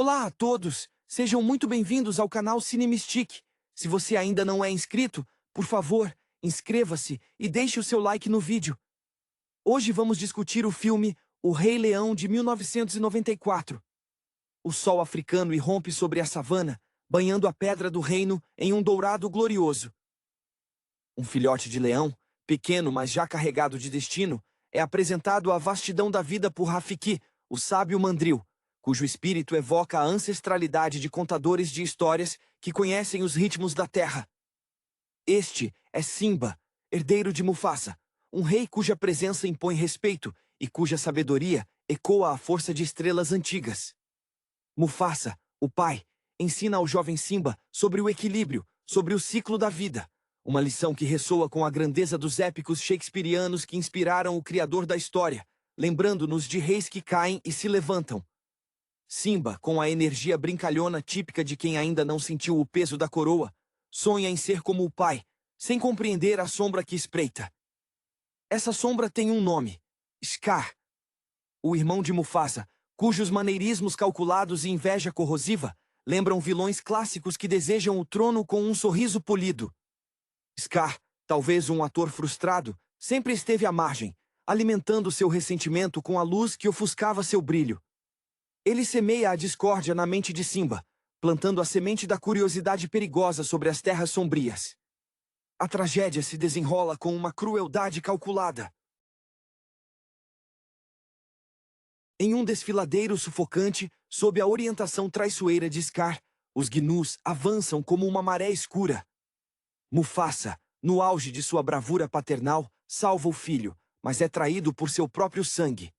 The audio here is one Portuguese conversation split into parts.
Olá a todos, sejam muito bem-vindos ao canal Cinemistic. Se você ainda não é inscrito, por favor, inscreva-se e deixe o seu like no vídeo. Hoje vamos discutir o filme O Rei Leão de 1994. O sol africano irrompe sobre a savana, banhando a Pedra do Reino em um dourado glorioso. Um filhote de leão, pequeno mas já carregado de destino, é apresentado à vastidão da vida por Rafiki, o sábio mandril, cujo espírito evoca a ancestralidade de contadores de histórias que conhecem os ritmos da terra. Este é Simba, herdeiro de Mufasa, um rei cuja presença impõe respeito e cuja sabedoria ecoa a força de estrelas antigas. Mufasa, o pai, ensina ao jovem Simba sobre o equilíbrio, sobre o ciclo da vida, uma lição que ressoa com a grandeza dos épicos shakespearianos que inspiraram o criador da história, lembrando-nos de reis que caem e se levantam. Simba, com a energia brincalhona típica de quem ainda não sentiu o peso da coroa, sonha em ser como o pai, sem compreender a sombra que espreita. Essa sombra tem um nome: Scar. O irmão de Mufasa, cujos maneirismos calculados e inveja corrosiva lembram vilões clássicos que desejam o trono com um sorriso polido. Scar, talvez um ator frustrado, sempre esteve à margem, alimentando seu ressentimento com a luz que ofuscava seu brilho. Ele semeia a discórdia na mente de Simba, plantando a semente da curiosidade perigosa sobre as terras sombrias. A tragédia se desenrola com uma crueldade calculada. Em um desfiladeiro sufocante, sob a orientação traiçoeira de Scar, os gnus avançam como uma maré escura. Mufasa, no auge de sua bravura paternal, salva o filho, mas é traído por seu próprio sangue.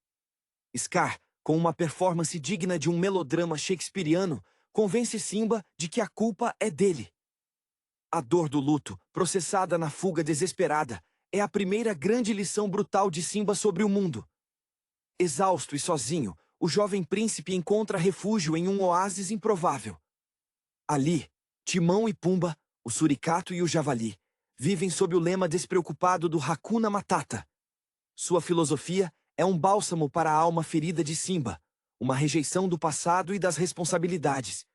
Scar, com uma performance digna de um melodrama shakespeariano, convence Simba de que a culpa é dele. A dor do luto, processada na fuga desesperada, é a primeira grande lição brutal de Simba sobre o mundo. Exausto e sozinho, o jovem príncipe encontra refúgio em um oásis improvável. Ali, Timão e Pumba, o suricato e o javali, vivem sob o lema despreocupado do Hakuna Matata. Sua filosofia é um bálsamo para a alma ferida de Simba, uma rejeição do passado e das responsabilidades.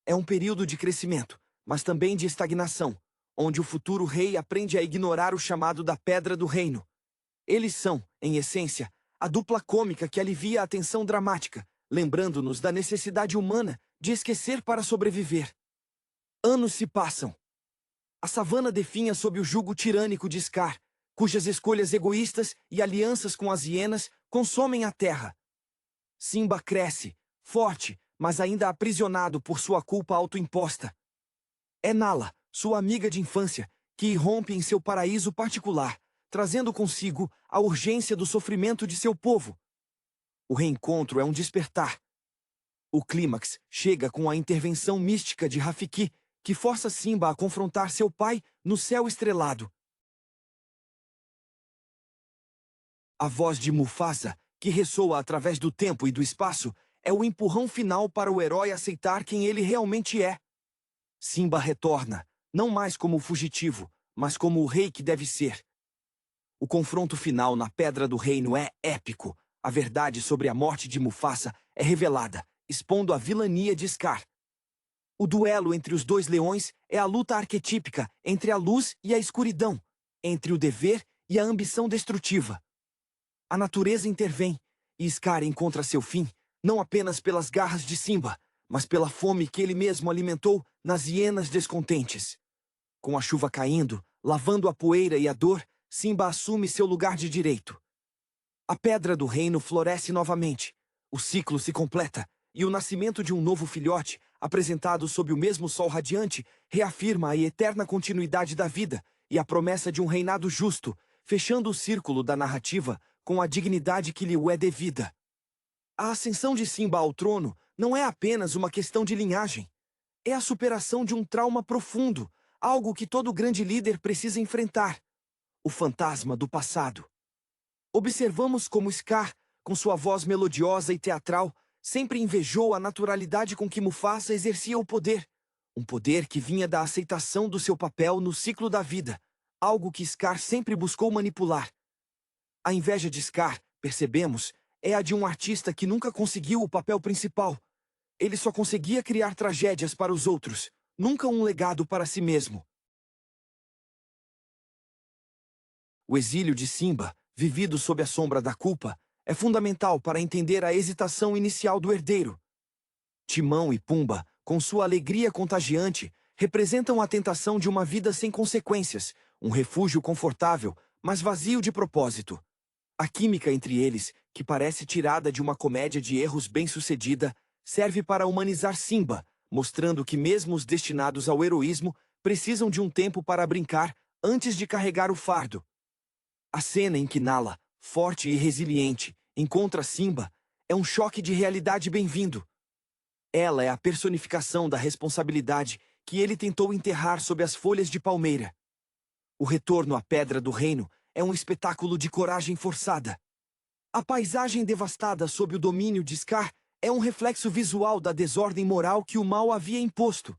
É um período de crescimento, mas também de estagnação, onde o futuro rei aprende a ignorar o chamado da Pedra do Reino. Eles são, em essência, a dupla cômica que alivia a tensão dramática, lembrando-nos da necessidade humana de esquecer para sobreviver. Anos se passam. A savana definha sob o jugo tirânico de Scar, cujas escolhas egoístas e alianças com as hienas consomem a terra. Simba cresce, forte, mas ainda aprisionado por sua culpa autoimposta. É Nala, sua amiga de infância, que irrompe em seu paraíso particular, trazendo consigo a urgência do sofrimento de seu povo. O reencontro é um despertar. O clímax chega com a intervenção mística de Rafiki, que força Simba a confrontar seu pai no céu estrelado. A voz de Mufasa, que ressoa através do tempo e do espaço, é o empurrão final para o herói aceitar quem ele realmente é. Simba retorna, não mais como o fugitivo, mas como o rei que deve ser. O confronto final na Pedra do Reino é épico. A verdade sobre a morte de Mufasa é revelada, expondo a vilania de Scar. O duelo entre os dois leões é a luta arquetípica entre a luz e a escuridão, entre o dever e a ambição destrutiva. A natureza intervém, e Scar encontra seu fim, não apenas pelas garras de Simba, mas pela fome que ele mesmo alimentou nas hienas descontentes. Com a chuva caindo, lavando a poeira e a dor, Simba assume seu lugar de direito. A Pedra do Reino floresce novamente, o ciclo se completa, e o nascimento de um novo filhote, apresentado sob o mesmo sol radiante, reafirma a eterna continuidade da vida e a promessa de um reinado justo, fechando o círculo da narrativa com a dignidade que lhe é devida. A ascensão de Simba ao trono não é apenas uma questão de linhagem. É a superação de um trauma profundo, algo que todo grande líder precisa enfrentar: o fantasma do passado. Observamos como Scar, com sua voz melodiosa e teatral, sempre invejou a naturalidade com que Mufasa exercia o poder, um poder que vinha da aceitação do seu papel no ciclo da vida, algo que Scar sempre buscou manipular. A inveja de Scar, percebemos, é a de um artista que nunca conseguiu o papel principal. Ele só conseguia criar tragédias para os outros, nunca um legado para si mesmo. O exílio de Simba, vivido sob a sombra da culpa, é fundamental para entender a hesitação inicial do herdeiro. Timão e Pumba, com sua alegria contagiante, representam a tentação de uma vida sem consequências, um refúgio confortável, mas vazio de propósito. A química entre eles, que parece tirada de uma comédia de erros bem-sucedida, serve para humanizar Simba, mostrando que mesmo os destinados ao heroísmo precisam de um tempo para brincar antes de carregar o fardo. A cena em que Nala, forte e resiliente, encontra Simba é um choque de realidade bem-vindo. Ela é a personificação da responsabilidade que ele tentou enterrar sob as folhas de palmeira. O retorno à Pedra do Reino é um espetáculo de coragem forçada. A paisagem devastada sob o domínio de Scar é um reflexo visual da desordem moral que o mal havia imposto.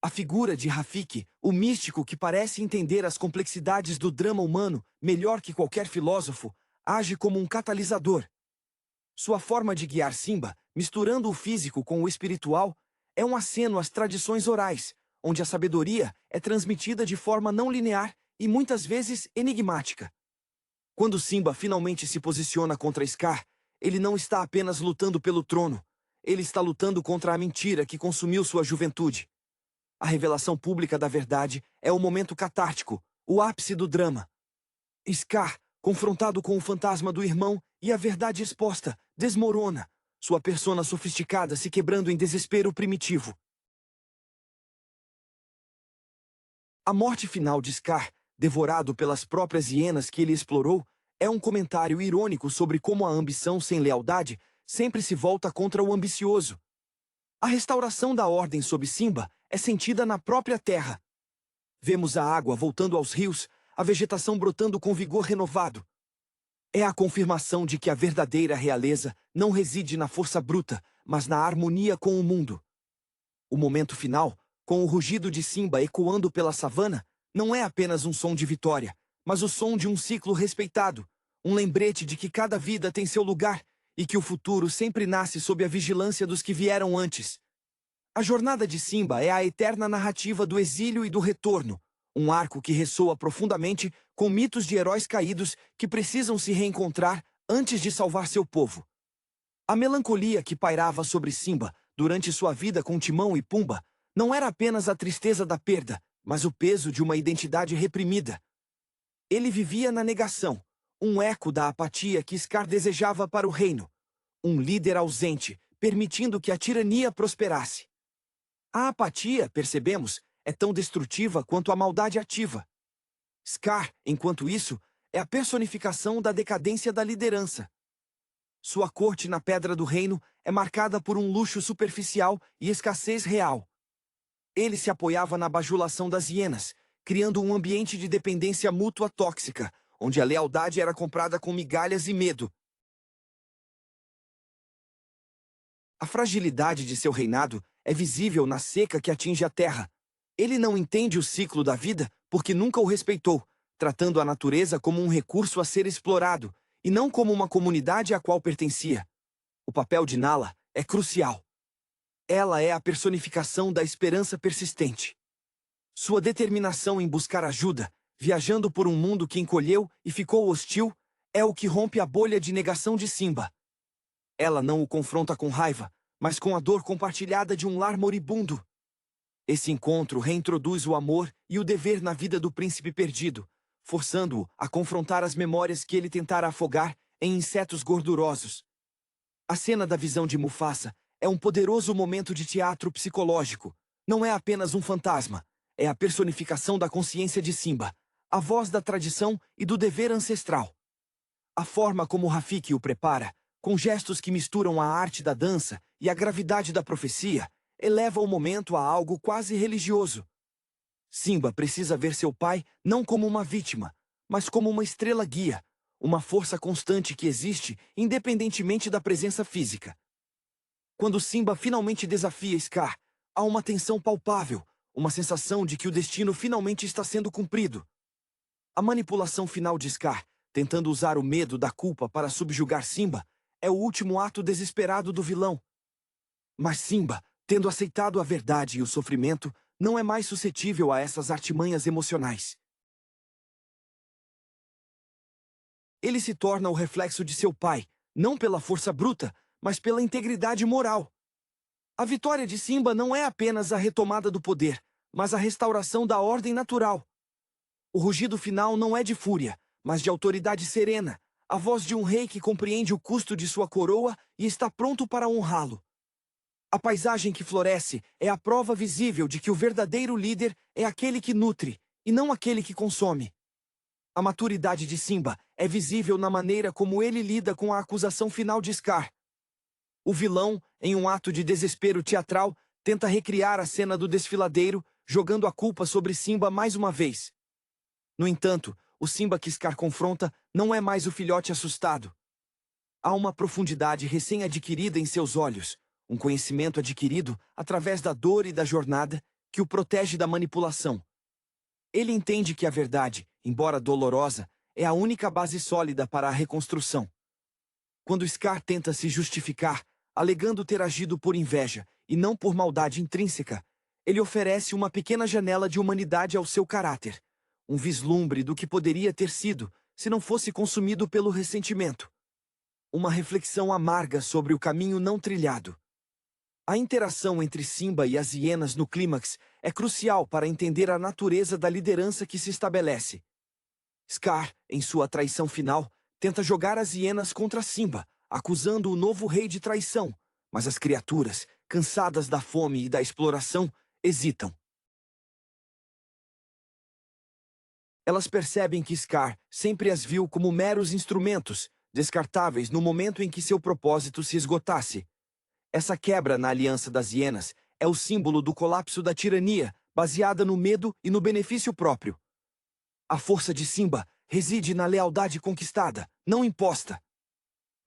A figura de Rafiki, o místico que parece entender as complexidades do drama humano melhor que qualquer filósofo, age como um catalisador. Sua forma de guiar Simba, misturando o físico com o espiritual, é um aceno às tradições orais, onde a sabedoria é transmitida de forma não linear e muitas vezes enigmática. Quando Simba finalmente se posiciona contra Scar, ele não está apenas lutando pelo trono, ele está lutando contra a mentira que consumiu sua juventude. A revelação pública da verdade é o momento catártico, o ápice do drama. Scar, confrontado com o fantasma do irmão e a verdade exposta, desmorona, sua persona sofisticada se quebrando em desespero primitivo. A morte final de Scar, devorado pelas próprias hienas que ele explorou, é um comentário irônico sobre como a ambição sem lealdade sempre se volta contra o ambicioso. A restauração da ordem sob Simba é sentida na própria terra. Vemos a água voltando aos rios, a vegetação brotando com vigor renovado. É a confirmação de que a verdadeira realeza não reside na força bruta, mas na harmonia com o mundo. O momento final, com o rugido de Simba ecoando pela savana, não é apenas um som de vitória, mas o som de um ciclo respeitado, um lembrete de que cada vida tem seu lugar e que o futuro sempre nasce sob a vigilância dos que vieram antes. A jornada de Simba é a eterna narrativa do exílio e do retorno, um arco que ressoa profundamente com mitos de heróis caídos que precisam se reencontrar antes de salvar seu povo. A melancolia que pairava sobre Simba durante sua vida com Timão e Pumba não era apenas a tristeza da perda, mas o peso de uma identidade reprimida. Ele vivia na negação, um eco da apatia que Scar desejava para o reino, um líder ausente, permitindo que a tirania prosperasse. A apatia, percebemos, é tão destrutiva quanto a maldade ativa. Scar, enquanto isso, é a personificação da decadência da liderança. Sua corte na Pedra do Reino é marcada por um luxo superficial e escassez real. Ele se apoiava na bajulação das hienas, criando um ambiente de dependência mútua tóxica, onde a lealdade era comprada com migalhas e medo. A fragilidade de seu reinado é visível na seca que atinge a terra. Ele não entende o ciclo da vida porque nunca o respeitou, tratando a natureza como um recurso a ser explorado, e não como uma comunidade à qual pertencia. O papel de Nala é crucial. Ela é a personificação da esperança persistente. Sua determinação em buscar ajuda, viajando por um mundo que encolheu e ficou hostil, é o que rompe a bolha de negação de Simba. Ela não o confronta com raiva, mas com a dor compartilhada de um lar moribundo. Esse encontro reintroduz o amor e o dever na vida do príncipe perdido, forçando-o a confrontar as memórias que ele tentara afogar em insetos gordurosos. A cena da visão de Mufasa é um poderoso momento de teatro psicológico. Não é apenas um fantasma, é a personificação da consciência de Simba, a voz da tradição e do dever ancestral. A forma como Rafiki o prepara, com gestos que misturam a arte da dança e a gravidade da profecia, eleva o momento a algo quase religioso. Simba precisa ver seu pai não como uma vítima, mas como uma estrela guia, uma força constante que existe independentemente da presença física. Quando Simba finalmente desafia Scar, há uma tensão palpável, uma sensação de que o destino finalmente está sendo cumprido. A manipulação final de Scar, tentando usar o medo da culpa para subjugar Simba, é o último ato desesperado do vilão. Mas Simba, tendo aceitado a verdade e o sofrimento, não é mais suscetível a essas artimanhas emocionais. Ele se torna o reflexo de seu pai, não pela força bruta, mas pela integridade moral. A vitória de Simba não é apenas a retomada do poder, mas a restauração da ordem natural. O rugido final não é de fúria, mas de autoridade serena, a voz de um rei que compreende o custo de sua coroa e está pronto para honrá-lo. A paisagem que floresce é a prova visível de que o verdadeiro líder é aquele que nutre, e não aquele que consome. A maturidade de Simba é visível na maneira como ele lida com a acusação final de Scar. O vilão, em um ato de desespero teatral, tenta recriar a cena do desfiladeiro, jogando a culpa sobre Simba mais uma vez. No entanto, o Simba que Scar confronta não é mais o filhote assustado. Há uma profundidade recém-adquirida em seus olhos, um conhecimento adquirido através da dor e da jornada que o protege da manipulação. Ele entende que a verdade, embora dolorosa, é a única base sólida para a reconstrução. Quando Scar tenta se justificar, alegando ter agido por inveja e não por maldade intrínseca, ele oferece uma pequena janela de humanidade ao seu caráter, um vislumbre do que poderia ter sido se não fosse consumido pelo ressentimento. Uma reflexão amarga sobre o caminho não trilhado. A interação entre Simba e as hienas no clímax é crucial para entender a natureza da liderança que se estabelece. Scar, em sua traição final, tenta jogar as hienas contra Simba, acusando o novo rei de traição, mas as criaturas, cansadas da fome e da exploração, hesitam. Elas percebem que Scar sempre as viu como meros instrumentos, descartáveis no momento em que seu propósito se esgotasse. Essa quebra na aliança das hienas é o símbolo do colapso da tirania, baseada no medo e no benefício próprio. A força de Simba reside na lealdade conquistada, não imposta.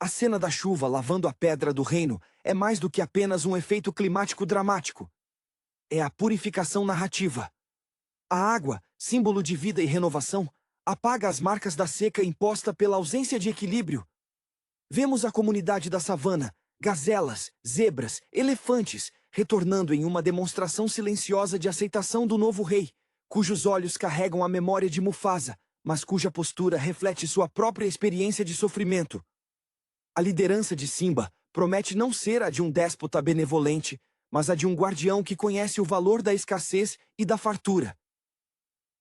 A cena da chuva lavando a pedra do reino é mais do que apenas um efeito climático dramático. É a purificação narrativa. A água, símbolo de vida e renovação, apaga as marcas da seca imposta pela ausência de equilíbrio. Vemos a comunidade da savana, gazelas, zebras, elefantes, retornando em uma demonstração silenciosa de aceitação do novo rei, cujos olhos carregam a memória de Mufasa, mas cuja postura reflete sua própria experiência de sofrimento. A liderança de Simba promete não ser a de um déspota benevolente, mas a de um guardião que conhece o valor da escassez e da fartura.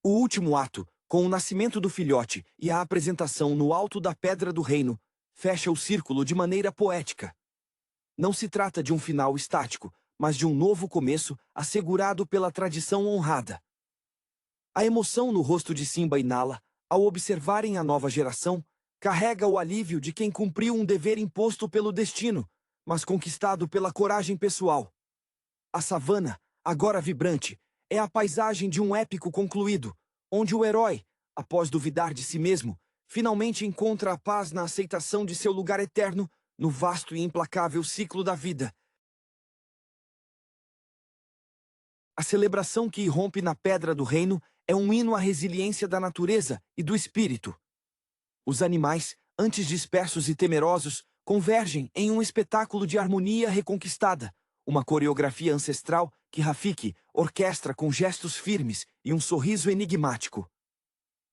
O último ato, com o nascimento do filhote e a apresentação no alto da Pedra do Reino, fecha o círculo de maneira poética. Não se trata de um final estático, mas de um novo começo assegurado pela tradição honrada. A emoção no rosto de Simba e Nala, ao observarem a nova geração, carrega o alívio de quem cumpriu um dever imposto pelo destino, mas conquistado pela coragem pessoal. A savana, agora vibrante, é a paisagem de um épico concluído, onde o herói, após duvidar de si mesmo, finalmente encontra a paz na aceitação de seu lugar eterno no vasto e implacável ciclo da vida. A celebração que irrompe na Pedra do Reino é um hino à resiliência da natureza e do espírito. Os animais, antes dispersos e temerosos, convergem em um espetáculo de harmonia reconquistada, uma coreografia ancestral que Rafiki orquestra com gestos firmes e um sorriso enigmático.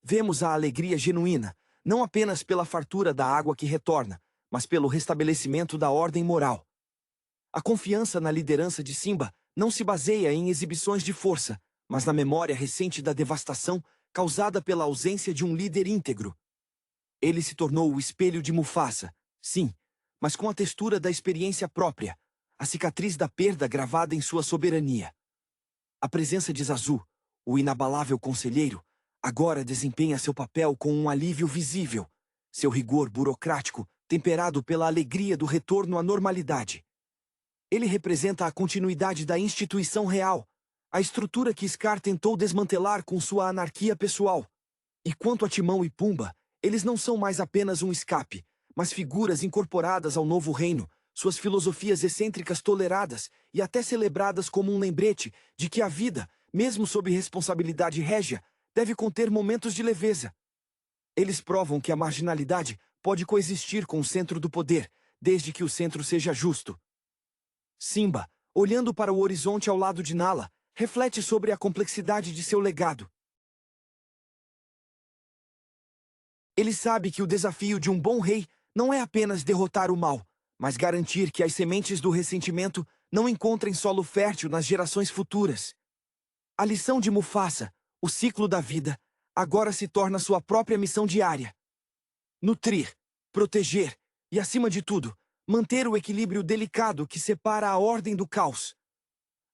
Vemos a alegria genuína, não apenas pela fartura da água que retorna, mas pelo restabelecimento da ordem moral. A confiança na liderança de Simba não se baseia em exibições de força, mas na memória recente da devastação causada pela ausência de um líder íntegro. Ele se tornou o espelho de Mufasa, sim, mas com a textura da experiência própria, a cicatriz da perda gravada em sua soberania. A presença de Zazu, o inabalável conselheiro, agora desempenha seu papel com um alívio visível, seu rigor burocrático temperado pela alegria do retorno à normalidade. Ele representa a continuidade da instituição real, a estrutura que Scar tentou desmantelar com sua anarquia pessoal. E quanto a Timão e Pumba, eles não são mais apenas um escape, mas figuras incorporadas ao novo reino, suas filosofias excêntricas toleradas e até celebradas como um lembrete de que a vida, mesmo sob responsabilidade régia, deve conter momentos de leveza. Eles provam que a marginalidade pode coexistir com o centro do poder, desde que o centro seja justo. Simba, olhando para o horizonte ao lado de Nala, reflete sobre a complexidade de seu legado. Ele sabe que o desafio de um bom rei não é apenas derrotar o mal, mas garantir que as sementes do ressentimento não encontrem solo fértil nas gerações futuras. A lição de Mufasa, o ciclo da vida, agora se torna sua própria missão diária. Nutrir, proteger e, acima de tudo, manter o equilíbrio delicado que separa a ordem do caos.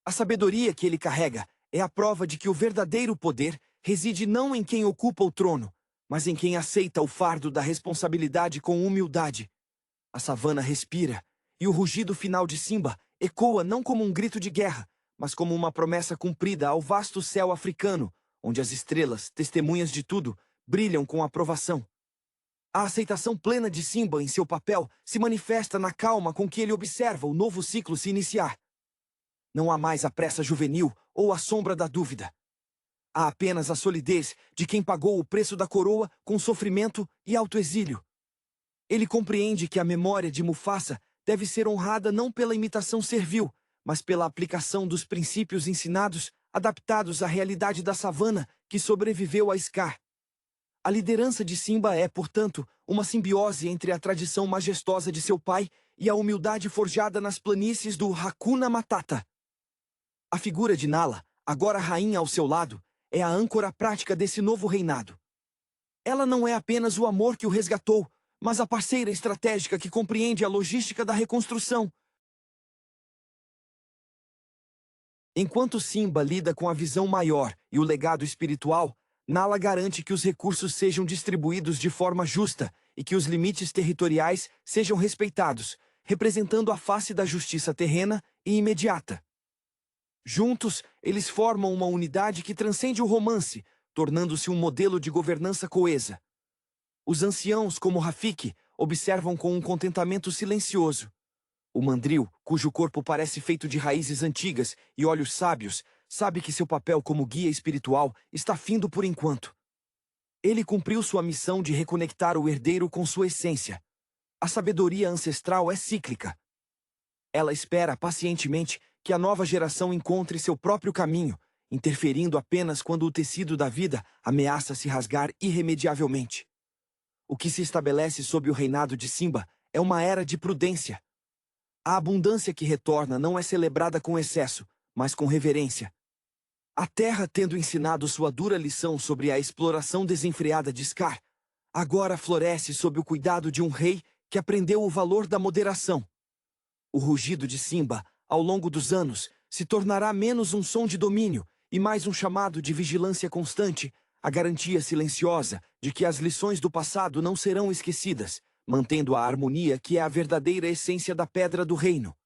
A sabedoria que ele carrega é a prova de que o verdadeiro poder reside não em quem ocupa o trono, mas em quem aceita o fardo da responsabilidade com humildade. A savana respira, e o rugido final de Simba ecoa não como um grito de guerra, mas como uma promessa cumprida ao vasto céu africano, onde as estrelas, testemunhas de tudo, brilham com aprovação. A aceitação plena de Simba em seu papel se manifesta na calma com que ele observa o novo ciclo se iniciar. Não há mais a pressa juvenil ou a sombra da dúvida. Há apenas a solidez de quem pagou o preço da coroa com sofrimento e autoexílio. Ele compreende que a memória de Mufasa deve ser honrada não pela imitação servil, mas pela aplicação dos princípios ensinados, adaptados à realidade da savana que sobreviveu a Scar. A liderança de Simba é, portanto, uma simbiose entre a tradição majestosa de seu pai e a humildade forjada nas planícies do Hakuna Matata. A figura de Nala, agora rainha ao seu lado, é a âncora prática desse novo reinado. Ela não é apenas o amor que o resgatou, mas a parceira estratégica que compreende a logística da reconstrução. Enquanto Simba lida com a visão maior e o legado espiritual, Nala garante que os recursos sejam distribuídos de forma justa e que os limites territoriais sejam respeitados, representando a face da justiça terrena e imediata. Juntos, eles formam uma unidade que transcende o romance, tornando-se um modelo de governança coesa. Os anciãos, como Rafiki, observam com um contentamento silencioso. O mandril, cujo corpo parece feito de raízes antigas e olhos sábios, sabe que seu papel como guia espiritual está findo por enquanto. Ele cumpriu sua missão de reconectar o herdeiro com sua essência. A sabedoria ancestral é cíclica. Ela espera pacientemente que a nova geração encontre seu próprio caminho, interferindo apenas quando o tecido da vida ameaça se rasgar irremediavelmente. O que se estabelece sob o reinado de Simba é uma era de prudência. A abundância que retorna não é celebrada com excesso, mas com reverência. A terra, tendo ensinado sua dura lição sobre a exploração desenfreada de Scar, agora floresce sob o cuidado de um rei que aprendeu o valor da moderação. O rugido de Simba, ao longo dos anos, se tornará menos um som de domínio e mais um chamado de vigilância constante, a garantia silenciosa de que as lições do passado não serão esquecidas, mantendo a harmonia que é a verdadeira essência da Pedra do Reino.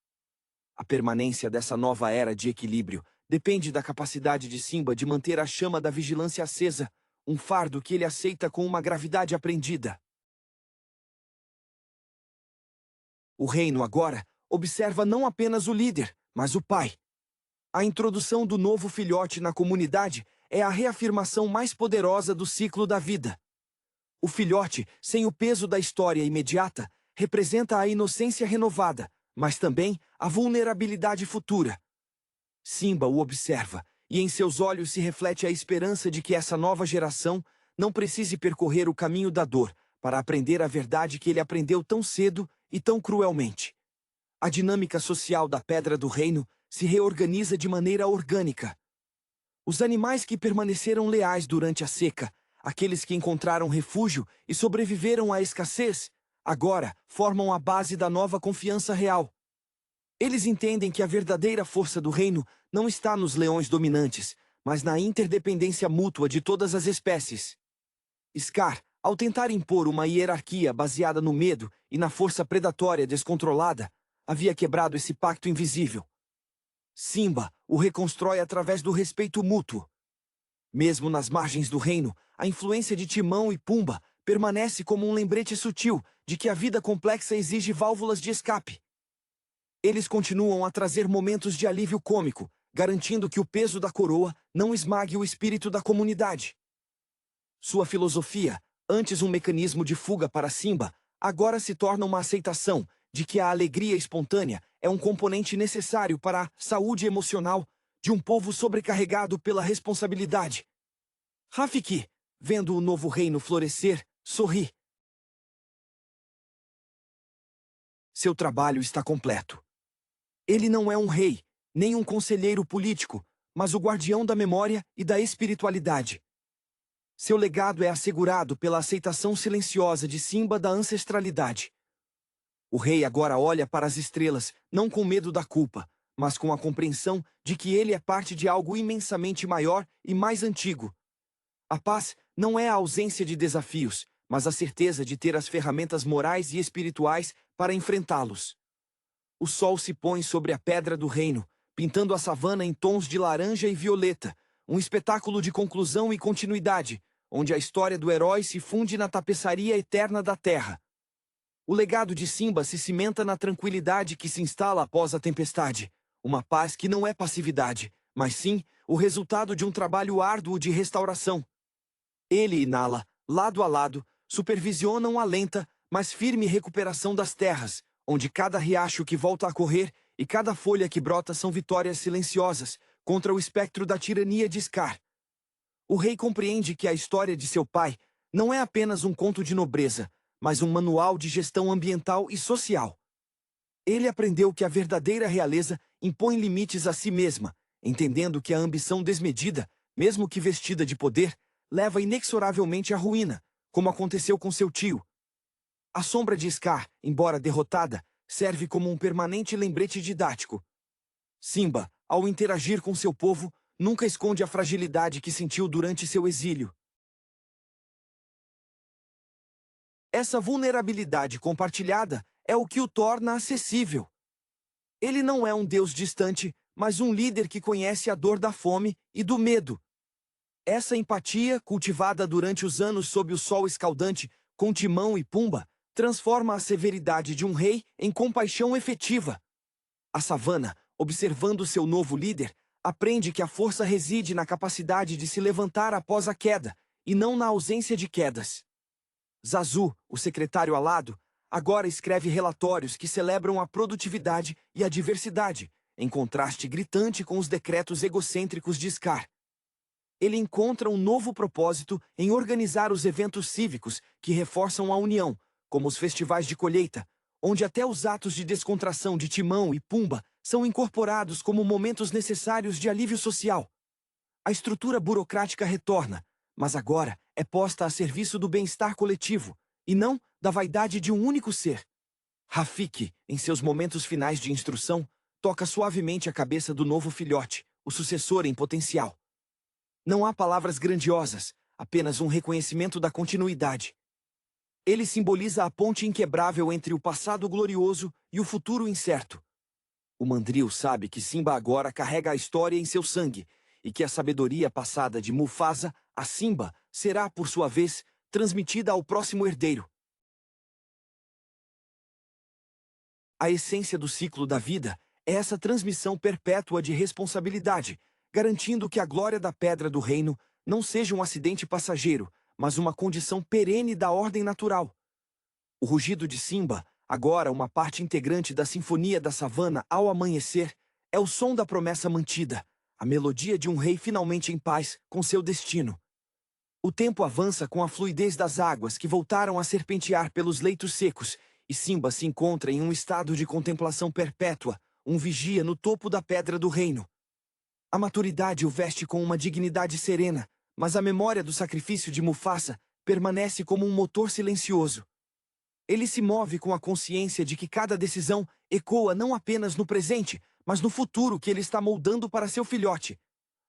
A permanência dessa nova era de equilíbrio depende da capacidade de Simba de manter a chama da vigilância acesa, um fardo que ele aceita com uma gravidade aprendida. O reino agora observa não apenas o líder, mas o pai. A introdução do novo filhote na comunidade é a reafirmação mais poderosa do ciclo da vida. O filhote, sem o peso da história imediata, representa a inocência renovada, mas também a vulnerabilidade futura. Simba o observa, e em seus olhos se reflete a esperança de que essa nova geração não precise percorrer o caminho da dor para aprender a verdade que ele aprendeu tão cedo e tão cruelmente. A dinâmica social da Pedra do Reino se reorganiza de maneira orgânica. Os animais que permaneceram leais durante a seca, aqueles que encontraram refúgio e sobreviveram à escassez, agora formam a base da nova confiança real. Eles entendem que a verdadeira força do reino não está nos leões dominantes, mas na interdependência mútua de todas as espécies. Scar, ao tentar impor uma hierarquia baseada no medo e na força predatória descontrolada, havia quebrado esse pacto invisível. Simba o reconstrói através do respeito mútuo. Mesmo nas margens do reino, a influência de Timão e Pumba permanece como um lembrete sutil de que a vida complexa exige válvulas de escape. Eles continuam a trazer momentos de alívio cômico, garantindo que o peso da coroa não esmague o espírito da comunidade. Sua filosofia, antes um mecanismo de fuga para Simba, agora se torna uma aceitação de que a alegria espontânea é um componente necessário para a saúde emocional de um povo sobrecarregado pela responsabilidade. Rafiki, vendo o novo reino florescer, sorri. Seu trabalho está completo. Ele não é um rei, nem um conselheiro político, mas o guardião da memória e da espiritualidade. Seu legado é assegurado pela aceitação silenciosa de Simba da ancestralidade. O rei agora olha para as estrelas, não com medo da culpa, mas com a compreensão de que ele é parte de algo imensamente maior e mais antigo. A paz não é a ausência de desafios, mas a certeza de ter as ferramentas morais e espirituais para enfrentá-los. O sol se põe sobre a pedra do reino, pintando a savana em tons de laranja e violeta, um espetáculo de conclusão e continuidade, onde a história do herói se funde na tapeçaria eterna da terra. O legado de Simba se cimenta na tranquilidade que se instala após a tempestade, uma paz que não é passividade, mas sim o resultado de um trabalho árduo de restauração. Ele e Nala, lado a lado, supervisionam a lenta, mas firme recuperação das terras, onde cada riacho que volta a correr e cada folha que brota são vitórias silenciosas contra o espectro da tirania de Scar. O rei compreende que a história de seu pai não é apenas um conto de nobreza, mas um manual de gestão ambiental e social. Ele aprendeu que a verdadeira realeza impõe limites a si mesma, entendendo que a ambição desmedida, mesmo que vestida de poder, leva inexoravelmente à ruína, como aconteceu com seu tio. A sombra de Scar, embora derrotada, serve como um permanente lembrete didático. Simba, ao interagir com seu povo, nunca esconde a fragilidade que sentiu durante seu exílio. Essa vulnerabilidade compartilhada é o que o torna acessível. Ele não é um deus distante, mas um líder que conhece a dor da fome e do medo. Essa empatia, cultivada durante os anos sob o sol escaldante, com Timão e Pumba, transforma a severidade de um rei em compaixão efetiva. A savana, observando seu novo líder, aprende que a força reside na capacidade de se levantar após a queda, e não na ausência de quedas. Zazu, o secretário alado, agora escreve relatórios que celebram a produtividade e a diversidade, em contraste gritante com os decretos egocêntricos de Scar. Ele encontra um novo propósito em organizar os eventos cívicos que reforçam a união, como os festivais de colheita, onde até os atos de descontração de Timão e Pumba são incorporados como momentos necessários de alívio social. A estrutura burocrática retorna, mas agora é posta a serviço do bem-estar coletivo, e não da vaidade de um único ser. Rafiki, em seus momentos finais de instrução, toca suavemente a cabeça do novo filhote, o sucessor em potencial. Não há palavras grandiosas, apenas um reconhecimento da continuidade. Ele simboliza a ponte inquebrável entre o passado glorioso e o futuro incerto. O mandril sabe que Simba agora carrega a história em seu sangue, e que a sabedoria passada de Mufasa a Simba será, por sua vez, transmitida ao próximo herdeiro. A essência do ciclo da vida é essa transmissão perpétua de responsabilidade, garantindo que a glória da Pedra do Reino não seja um acidente passageiro, mas uma condição perene da ordem natural. O rugido de Simba, agora uma parte integrante da Sinfonia da Savana ao amanhecer, é o som da promessa mantida, a melodia de um rei finalmente em paz com seu destino. O tempo avança com a fluidez das águas que voltaram a serpentear pelos leitos secos, e Simba se encontra em um estado de contemplação perpétua, um vigia no topo da Pedra do Reino. A maturidade o veste com uma dignidade serena, mas a memória do sacrifício de Mufasa permanece como um motor silencioso. Ele se move com a consciência de que cada decisão ecoa não apenas no presente, mas no futuro que ele está moldando para seu filhote.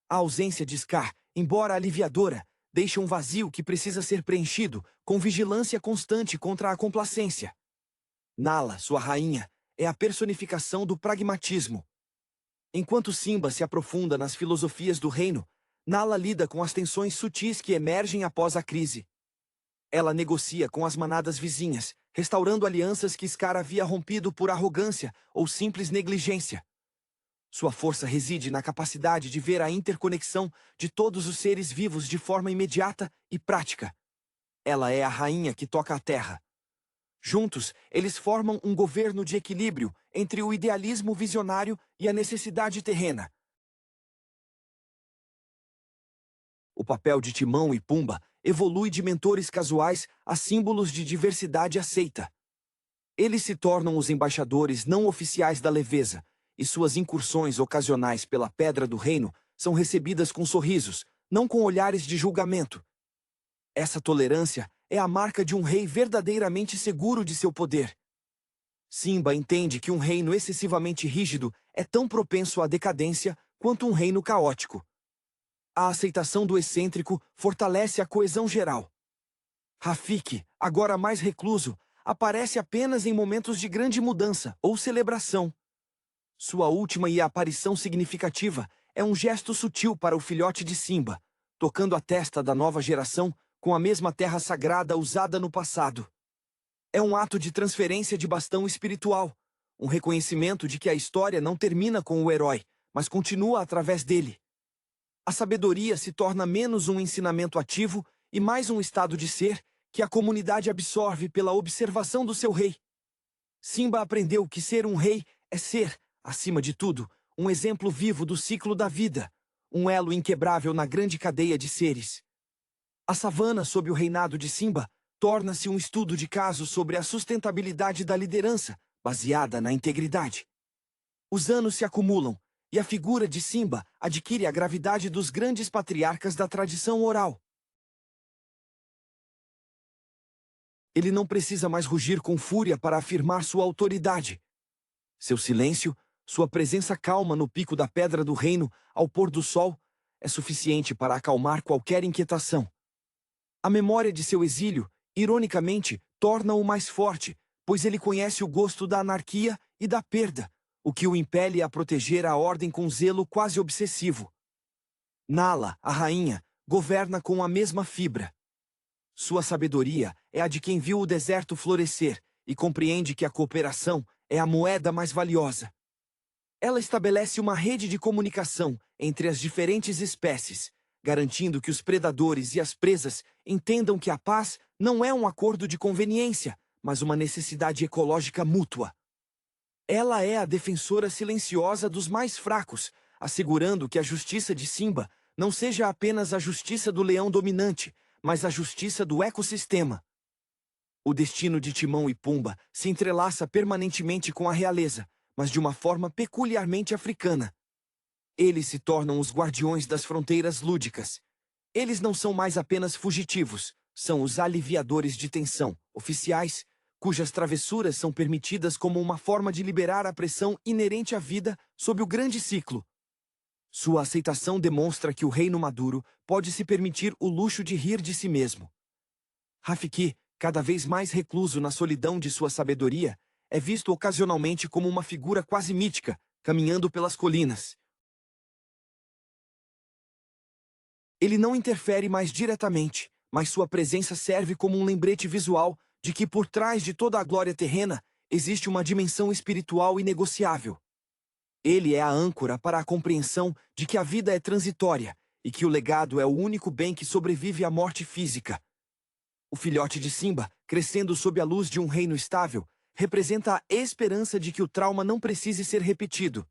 A ausência de Scar, embora aliviadora, deixa um vazio que precisa ser preenchido com vigilância constante contra a complacência. Nala, sua rainha, é a personificação do pragmatismo. Enquanto Simba se aprofunda nas filosofias do reino, Nala lida com as tensões sutis que emergem após a crise. Ela negocia com as manadas vizinhas, restaurando alianças que Scar havia rompido por arrogância ou simples negligência. Sua força reside na capacidade de ver a interconexão de todos os seres vivos de forma imediata e prática. Ela é a rainha que toca a terra. Juntos, eles formam um governo de equilíbrio entre o idealismo visionário e a necessidade terrena. O papel de Timão e Pumba evolui de mentores casuais a símbolos de diversidade aceita. Eles se tornam os embaixadores não oficiais da leveza, e suas incursões ocasionais pela Pedra do Reino são recebidas com sorrisos, não com olhares de julgamento. Essa tolerância é a marca de um rei verdadeiramente seguro de seu poder. Simba entende que um reino excessivamente rígido é tão propenso à decadência quanto um reino caótico. A aceitação do excêntrico fortalece a coesão geral. Rafiki, agora mais recluso, aparece apenas em momentos de grande mudança ou celebração. Sua última aparição significativa é um gesto sutil para o filhote de Simba, tocando a testa da nova geração com a mesma terra sagrada usada no passado. É um ato de transferência de bastão espiritual, um reconhecimento de que a história não termina com o herói, mas continua através dele. A sabedoria se torna menos um ensinamento ativo e mais um estado de ser que a comunidade absorve pela observação do seu rei. Simba aprendeu que ser um rei é ser, acima de tudo, um exemplo vivo do ciclo da vida, um elo inquebrável na grande cadeia de seres. A savana sob o reinado de Simba torna-se um estudo de caso sobre a sustentabilidade da liderança, baseada na integridade. Os anos se acumulam, e a figura de Simba adquire a gravidade dos grandes patriarcas da tradição oral. Ele não precisa mais rugir com fúria para afirmar sua autoridade. Seu silêncio, sua presença calma no pico da Pedra do Reino, ao pôr do sol, é suficiente para acalmar qualquer inquietação. A memória de seu exílio, ironicamente, torna-o mais forte, pois ele conhece o gosto da anarquia e da perda, o que o impele a proteger a ordem com zelo quase obsessivo. Nala, a rainha, governa com a mesma fibra. Sua sabedoria é a de quem viu o deserto florescer e compreende que a cooperação é a moeda mais valiosa. Ela estabelece uma rede de comunicação entre as diferentes espécies, garantindo que os predadores e as presas entendam que a paz não é um acordo de conveniência, mas uma necessidade ecológica mútua. Ela é a defensora silenciosa dos mais fracos, assegurando que a justiça de Simba não seja apenas a justiça do leão dominante, mas a justiça do ecossistema. O destino de Timão e Pumba se entrelaça permanentemente com a realeza, mas de uma forma peculiarmente africana. Eles se tornam os guardiões das fronteiras lúdicas. Eles não são mais apenas fugitivos, são os aliviadores de tensão, oficiais, cujas travessuras são permitidas como uma forma de liberar a pressão inerente à vida sob o grande ciclo. Sua aceitação demonstra que o reino maduro pode se permitir o luxo de rir de si mesmo. Rafiki, cada vez mais recluso na solidão de sua sabedoria, é visto ocasionalmente como uma figura quase mítica, caminhando pelas colinas. Ele não interfere mais diretamente, mas sua presença serve como um lembrete visual de que por trás de toda a glória terrena existe uma dimensão espiritual inegociável. Ele é a âncora para a compreensão de que a vida é transitória e que o legado é o único bem que sobrevive à morte física. O filhote de Simba, crescendo sob a luz de um reino estável, representa a esperança de que o trauma não precise ser repetido.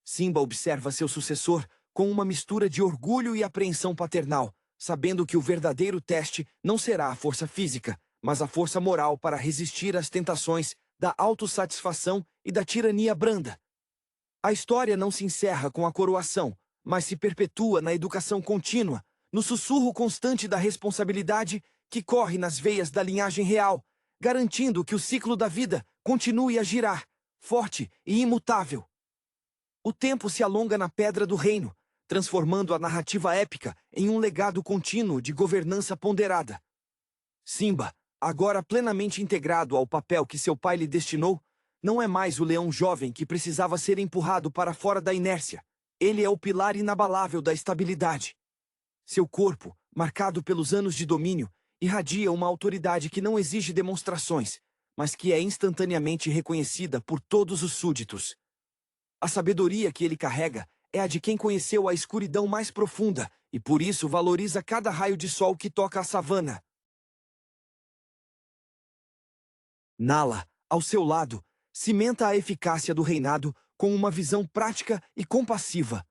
Simba observa seu sucessor com uma mistura de orgulho e apreensão paternal, sabendo que o verdadeiro teste não será a força física, mas a força moral para resistir às tentações da autossatisfação e da tirania branda. A história não se encerra com a coroação, mas se perpetua na educação contínua, no sussurro constante da responsabilidade que corre nas veias da linhagem real, garantindo que o ciclo da vida continue a girar, forte e imutável. O tempo se alonga na Pedra do Reino, transformando a narrativa épica em um legado contínuo de governança ponderada. Simba, agora plenamente integrado ao papel que seu pai lhe destinou, não é mais o leão jovem que precisava ser empurrado para fora da inércia. Ele é o pilar inabalável da estabilidade. Seu corpo, marcado pelos anos de domínio, irradia uma autoridade que não exige demonstrações, mas que é instantaneamente reconhecida por todos os súditos. A sabedoria que ele carrega é a de quem conheceu a escuridão mais profunda e por isso valoriza cada raio de sol que toca a savana. Nala, ao seu lado, cimenta a eficácia do reinado com uma visão prática e compassiva.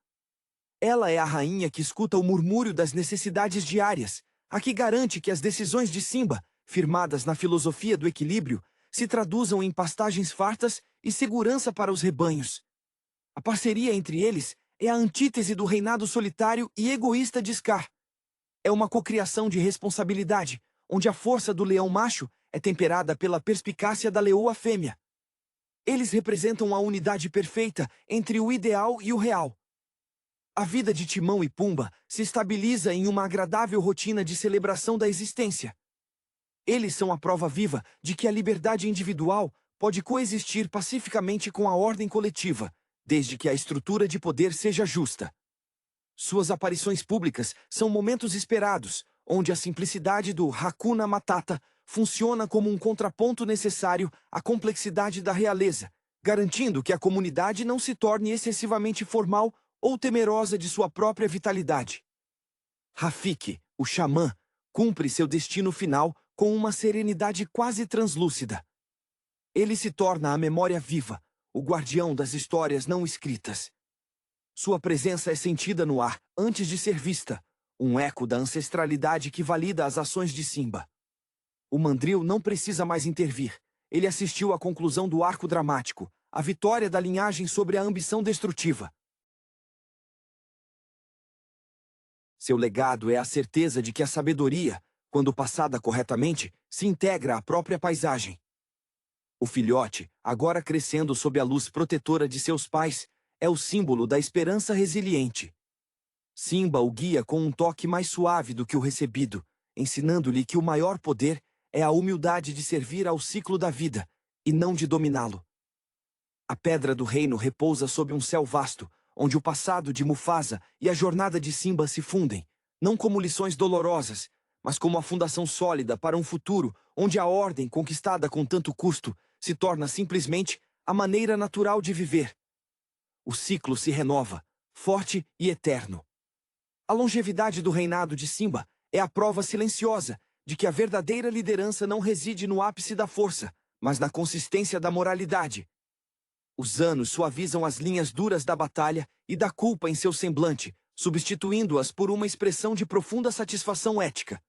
Ela é a rainha que escuta o murmúrio das necessidades diárias, a que garante que as decisões de Simba, firmadas na filosofia do equilíbrio, se traduzam em pastagens fartas e segurança para os rebanhos. A parceria entre eles é a antítese do reinado solitário e egoísta de Scar. É uma cocriação de responsabilidade, onde a força do leão macho é temperada pela perspicácia da leoa fêmea. Eles representam a unidade perfeita entre o ideal e o real. A vida de Timão e Pumba se estabiliza em uma agradável rotina de celebração da existência. Eles são a prova viva de que a liberdade individual pode coexistir pacificamente com a ordem coletiva, desde que a estrutura de poder seja justa. Suas aparições públicas são momentos esperados, onde a simplicidade do Hakuna Matata funciona como um contraponto necessário à complexidade da realeza, garantindo que a comunidade não se torne excessivamente formal ou temerosa de sua própria vitalidade. Rafiki, o xamã, cumpre seu destino final com uma serenidade quase translúcida. Ele se torna a memória viva, o guardião das histórias não escritas. Sua presença é sentida no ar antes de ser vista, um eco da ancestralidade que valida as ações de Simba. O mandril não precisa mais intervir. Ele assistiu à conclusão do arco dramático, a vitória da linhagem sobre a ambição destrutiva. Seu legado é a certeza de que a sabedoria, quando passada corretamente, se integra à própria paisagem. O filhote, agora crescendo sob a luz protetora de seus pais, é o símbolo da esperança resiliente. Simba o guia com um toque mais suave do que o recebido, ensinando-lhe que o maior poder é a humildade de servir ao ciclo da vida, e não de dominá-lo. A pedra do reino repousa sob um céu vasto, onde o passado de Mufasa e a jornada de Simba se fundem, não como lições dolorosas, mas como a fundação sólida para um futuro onde a ordem conquistada com tanto custo se torna simplesmente a maneira natural de viver. O ciclo se renova, forte e eterno. A longevidade do reinado de Simba é a prova silenciosa de que a verdadeira liderança não reside no ápice da força, mas na consistência da moralidade. Os anos suavizam as linhas duras da batalha e da culpa em seu semblante, substituindo-as por uma expressão de profunda satisfação ética.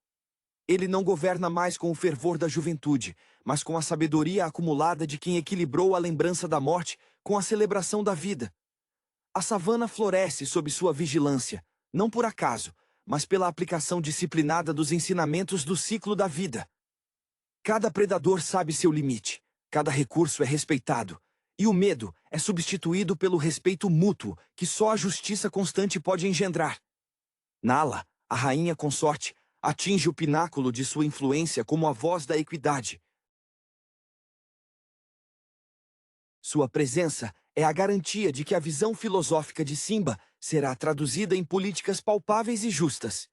Ele não governa mais com o fervor da juventude, mas com a sabedoria acumulada de quem equilibrou a lembrança da morte com a celebração da vida. A savana floresce sob sua vigilância, não por acaso, mas pela aplicação disciplinada dos ensinamentos do ciclo da vida. Cada predador sabe seu limite, cada recurso é respeitado, e o medo é substituído pelo respeito mútuo que só a justiça constante pode engendrar. Nala, a rainha consorte, atinge o pináculo de sua influência como a voz da equidade. Sua presença é a garantia de que a visão filosófica de Simba será traduzida em políticas palpáveis e justas.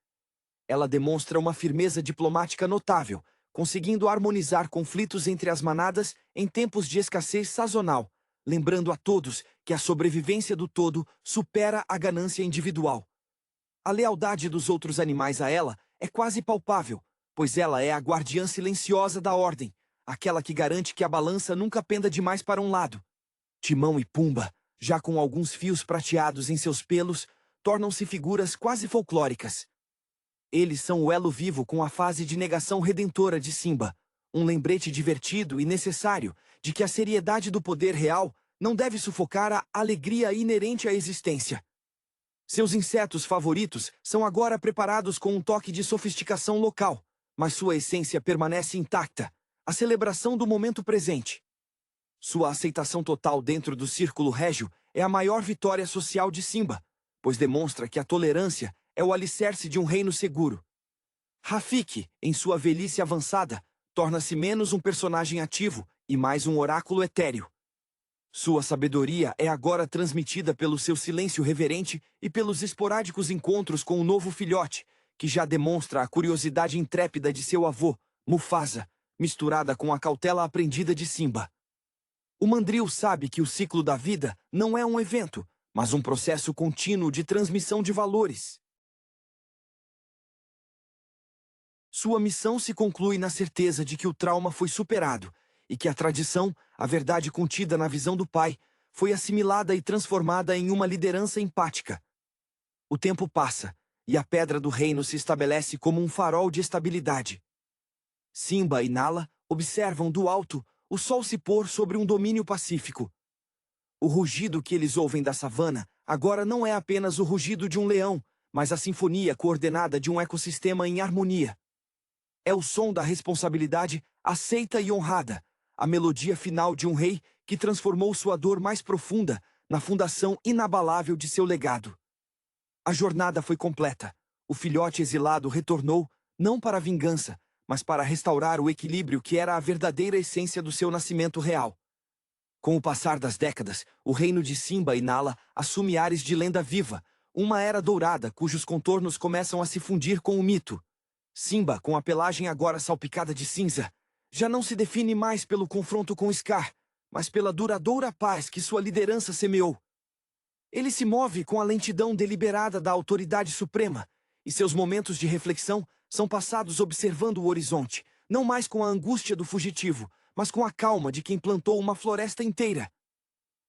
Ela demonstra uma firmeza diplomática notável, conseguindo harmonizar conflitos entre as manadas em tempos de escassez sazonal, lembrando a todos que a sobrevivência do todo supera a ganância individual. A lealdade dos outros animais a ela é quase palpável, pois ela é a guardiã silenciosa da ordem, aquela que garante que a balança nunca penda demais para um lado. Timão e Pumba, já com alguns fios prateados em seus pelos, tornam-se figuras quase folclóricas. Eles são o elo vivo com a fase de negação redentora de Simba, um lembrete divertido e necessário de que a seriedade do poder real não deve sufocar a alegria inerente à existência. Seus insetos favoritos são agora preparados com um toque de sofisticação local, mas sua essência permanece intacta, a celebração do momento presente. Sua aceitação total dentro do círculo régio é a maior vitória social de Simba, pois demonstra que a tolerância é o alicerce de um reino seguro. Rafiki, em sua velhice avançada, torna-se menos um personagem ativo e mais um oráculo etéreo. Sua sabedoria é agora transmitida pelo seu silêncio reverente e pelos esporádicos encontros com o novo filhote, que já demonstra a curiosidade intrépida de seu avô, Mufasa, misturada com a cautela aprendida de Simba. O mandril sabe que o ciclo da vida não é um evento, mas um processo contínuo de transmissão de valores. Sua missão se conclui na certeza de que o trauma foi superado e que a tradição, a verdade contida na visão do pai, foi assimilada e transformada em uma liderança empática. O tempo passa, e a Pedra do Reino se estabelece como um farol de estabilidade. Simba e Nala observam do alto o sol se pôr sobre um domínio pacífico. O rugido que eles ouvem da savana agora não é apenas o rugido de um leão, mas a sinfonia coordenada de um ecossistema em harmonia. É o som da responsabilidade aceita e honrada, a melodia final de um rei que transformou sua dor mais profunda na fundação inabalável de seu legado. A jornada foi completa. O filhote exilado retornou, não para a vingança, mas para restaurar o equilíbrio que era a verdadeira essência do seu nascimento real. Com o passar das décadas, o reino de Simba e Nala assume ares de lenda viva, uma era dourada cujos contornos começam a se fundir com o mito. Simba, com a pelagem agora salpicada de cinza, já não se define mais pelo confronto com Scar, mas pela duradoura paz que sua liderança semeou. Ele se move com a lentidão deliberada da autoridade suprema, e seus momentos de reflexão são passados observando o horizonte, não mais com a angústia do fugitivo, mas com a calma de quem plantou uma floresta inteira.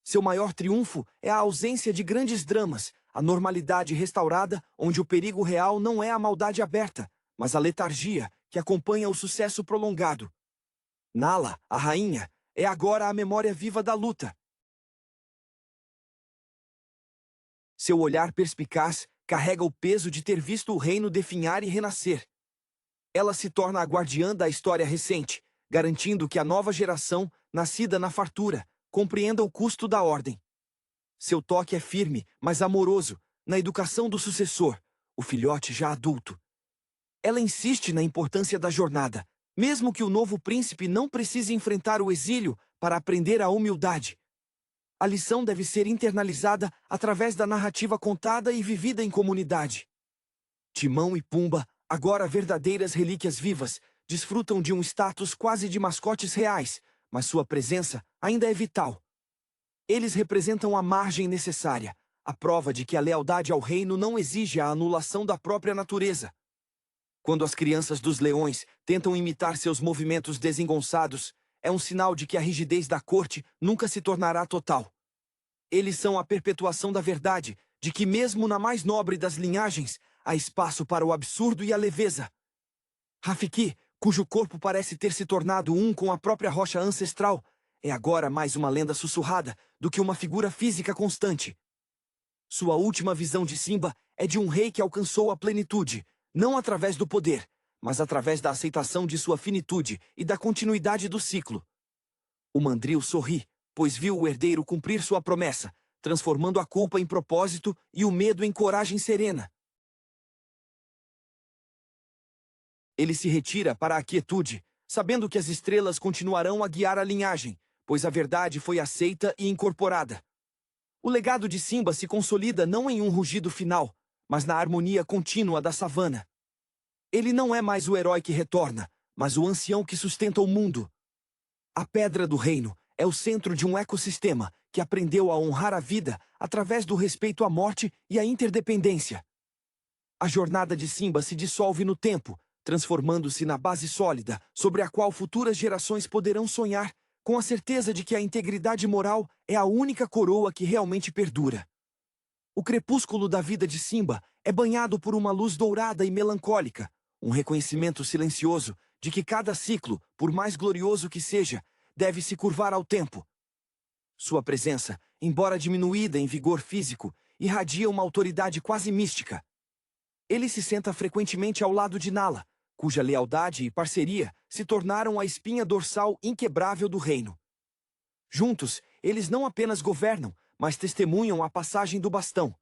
Seu maior triunfo é a ausência de grandes dramas, a normalidade restaurada onde o perigo real não é a maldade aberta, mas a letargia que acompanha o sucesso prolongado. Nala, a rainha, é agora a memória viva da luta. Seu olhar perspicaz carrega o peso de ter visto o reino definhar e renascer. Ela se torna a guardiã da história recente, garantindo que a nova geração, nascida na fartura, compreenda o custo da ordem. Seu toque é firme, mas amoroso, na educação do sucessor, o filhote já adulto. Ela insiste na importância da jornada, mesmo que o novo príncipe não precise enfrentar o exílio para aprender a humildade. A lição deve ser internalizada através da narrativa contada e vivida em comunidade. Timão e Pumba, agora verdadeiras relíquias vivas, desfrutam de um status quase de mascotes reais, mas sua presença ainda é vital. Eles representam a margem necessária, a prova de que a lealdade ao reino não exige a anulação da própria natureza. Quando as crianças dos leões tentam imitar seus movimentos desengonçados, é um sinal de que a rigidez da corte nunca se tornará total. Eles são a perpetuação da verdade, de que mesmo na mais nobre das linhagens, há espaço para o absurdo e a leveza. Rafiki, cujo corpo parece ter se tornado um com a própria rocha ancestral, é agora mais uma lenda sussurrada do que uma figura física constante. Sua última visão de Simba é de um rei que alcançou a plenitude, não através do poder, mas através da aceitação de sua finitude e da continuidade do ciclo. O mandril sorri, pois viu o herdeiro cumprir sua promessa, transformando a culpa em propósito e o medo em coragem serena. Ele se retira para a quietude, sabendo que as estrelas continuarão a guiar a linhagem, pois a verdade foi aceita e incorporada. O legado de Simba se consolida não em um rugido final, mas na harmonia contínua da savana. Ele não é mais o herói que retorna, mas o ancião que sustenta o mundo. A Pedra do Reino é o centro de um ecossistema que aprendeu a honrar a vida através do respeito à morte e à interdependência. A jornada de Simba se dissolve no tempo, transformando-se na base sólida sobre a qual futuras gerações poderão sonhar, com a certeza de que a integridade moral é a única coroa que realmente perdura. O crepúsculo da vida de Simba é banhado por uma luz dourada e melancólica, um reconhecimento silencioso de que cada ciclo, por mais glorioso que seja, deve se curvar ao tempo. Sua presença, embora diminuída em vigor físico, irradia uma autoridade quase mística. Ele se senta frequentemente ao lado de Nala, cuja lealdade e parceria se tornaram a espinha dorsal inquebrável do reino. Juntos, eles não apenas governam, mas testemunham a passagem do bastão.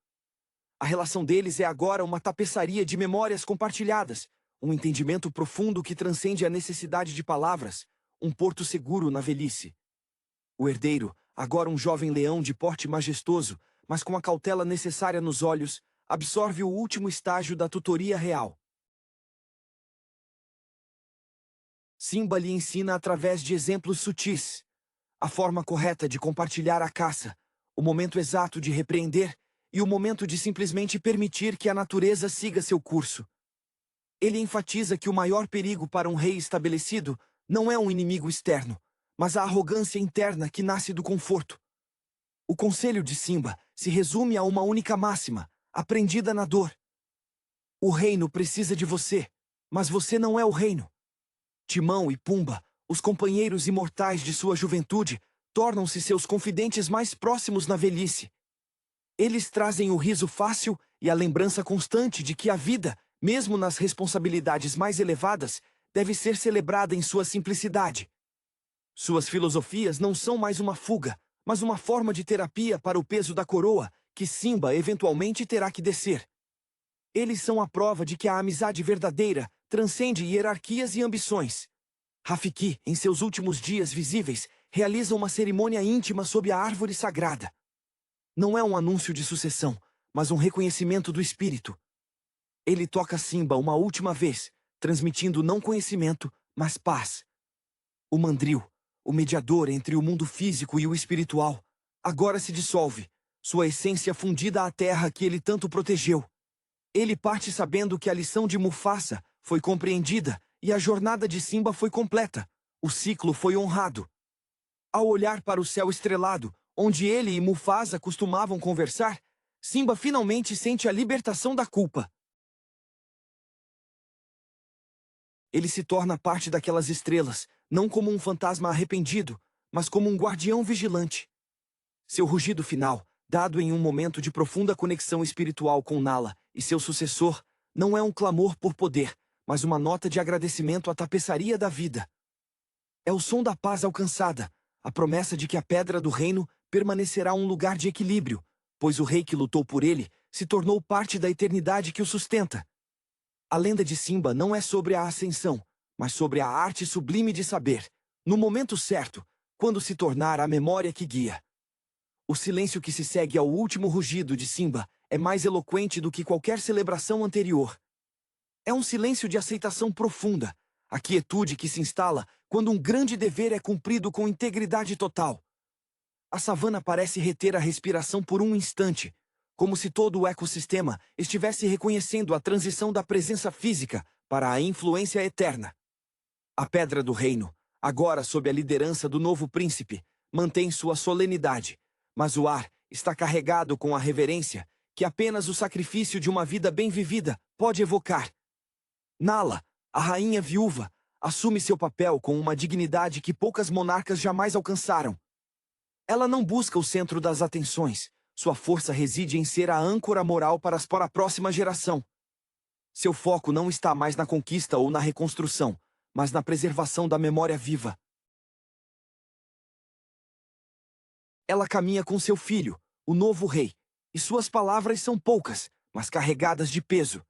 A relação deles é agora uma tapeçaria de memórias compartilhadas, um entendimento profundo que transcende a necessidade de palavras, um porto seguro na velhice. O herdeiro, agora um jovem leão de porte majestoso, mas com a cautela necessária nos olhos, absorve o último estágio da tutoria real. Simba lhe ensina através de exemplos sutis, a forma correta de compartilhar a caça, o momento exato de repreender e o momento de simplesmente permitir que a natureza siga seu curso. Ele enfatiza que o maior perigo para um rei estabelecido não é um inimigo externo, mas a arrogância interna que nasce do conforto. O conselho de Simba se resume a uma única máxima, aprendida na dor. O reino precisa de você, mas você não é o reino. Timão e Pumba, os companheiros imortais de sua juventude, tornam-se seus confidentes mais próximos na velhice. Eles trazem o riso fácil e a lembrança constante de que a vida, mesmo nas responsabilidades mais elevadas, deve ser celebrada em sua simplicidade. Suas filosofias não são mais uma fuga, mas uma forma de terapia para o peso da coroa que Simba eventualmente terá que descer. Eles são a prova de que a amizade verdadeira transcende hierarquias e ambições. Rafiki, em seus últimos dias visíveis, realiza uma cerimônia íntima sob a árvore sagrada. Não é um anúncio de sucessão, mas um reconhecimento do espírito. Ele toca Simba uma última vez, transmitindo não conhecimento, mas paz. O mandril, o mediador entre o mundo físico e o espiritual, agora se dissolve, sua essência fundida à terra que ele tanto protegeu. Ele parte sabendo que a lição de Mufasa foi compreendida e a jornada de Simba foi completa. O ciclo foi honrado. Ao olhar para o céu estrelado, onde ele e Mufasa costumavam conversar, Simba finalmente sente a libertação da culpa. Ele se torna parte daquelas estrelas, não como um fantasma arrependido, mas como um guardião vigilante. Seu rugido final, dado em um momento de profunda conexão espiritual com Nala e seu sucessor, não é um clamor por poder, mas uma nota de agradecimento à tapeçaria da vida. É o som da paz alcançada, a promessa de que a pedra do reino permanecerá um lugar de equilíbrio, pois o rei que lutou por ele se tornou parte da eternidade que o sustenta. A lenda de Simba não é sobre a ascensão, mas sobre a arte sublime de saber, no momento certo, quando se tornar a memória que guia. O silêncio que se segue ao último rugido de Simba é mais eloquente do que qualquer celebração anterior. É um silêncio de aceitação profunda, a quietude que se instala quando um grande dever é cumprido com integridade total. A savana parece reter a respiração por um instante, como se todo o ecossistema estivesse reconhecendo a transição da presença física para a influência eterna. A Pedra do Reino, agora sob a liderança do novo príncipe, mantém sua solenidade, mas o ar está carregado com a reverência que apenas o sacrifício de uma vida bem vivida pode evocar. Nala, a rainha viúva, assume seu papel com uma dignidade que poucas monarcas jamais alcançaram. Ela não busca o centro das atenções. Sua força reside em ser a âncora moral para a próxima geração. Seu foco não está mais na conquista ou na reconstrução, mas na preservação da memória viva. Ela caminha com seu filho, o novo rei, e suas palavras são poucas, mas carregadas de peso.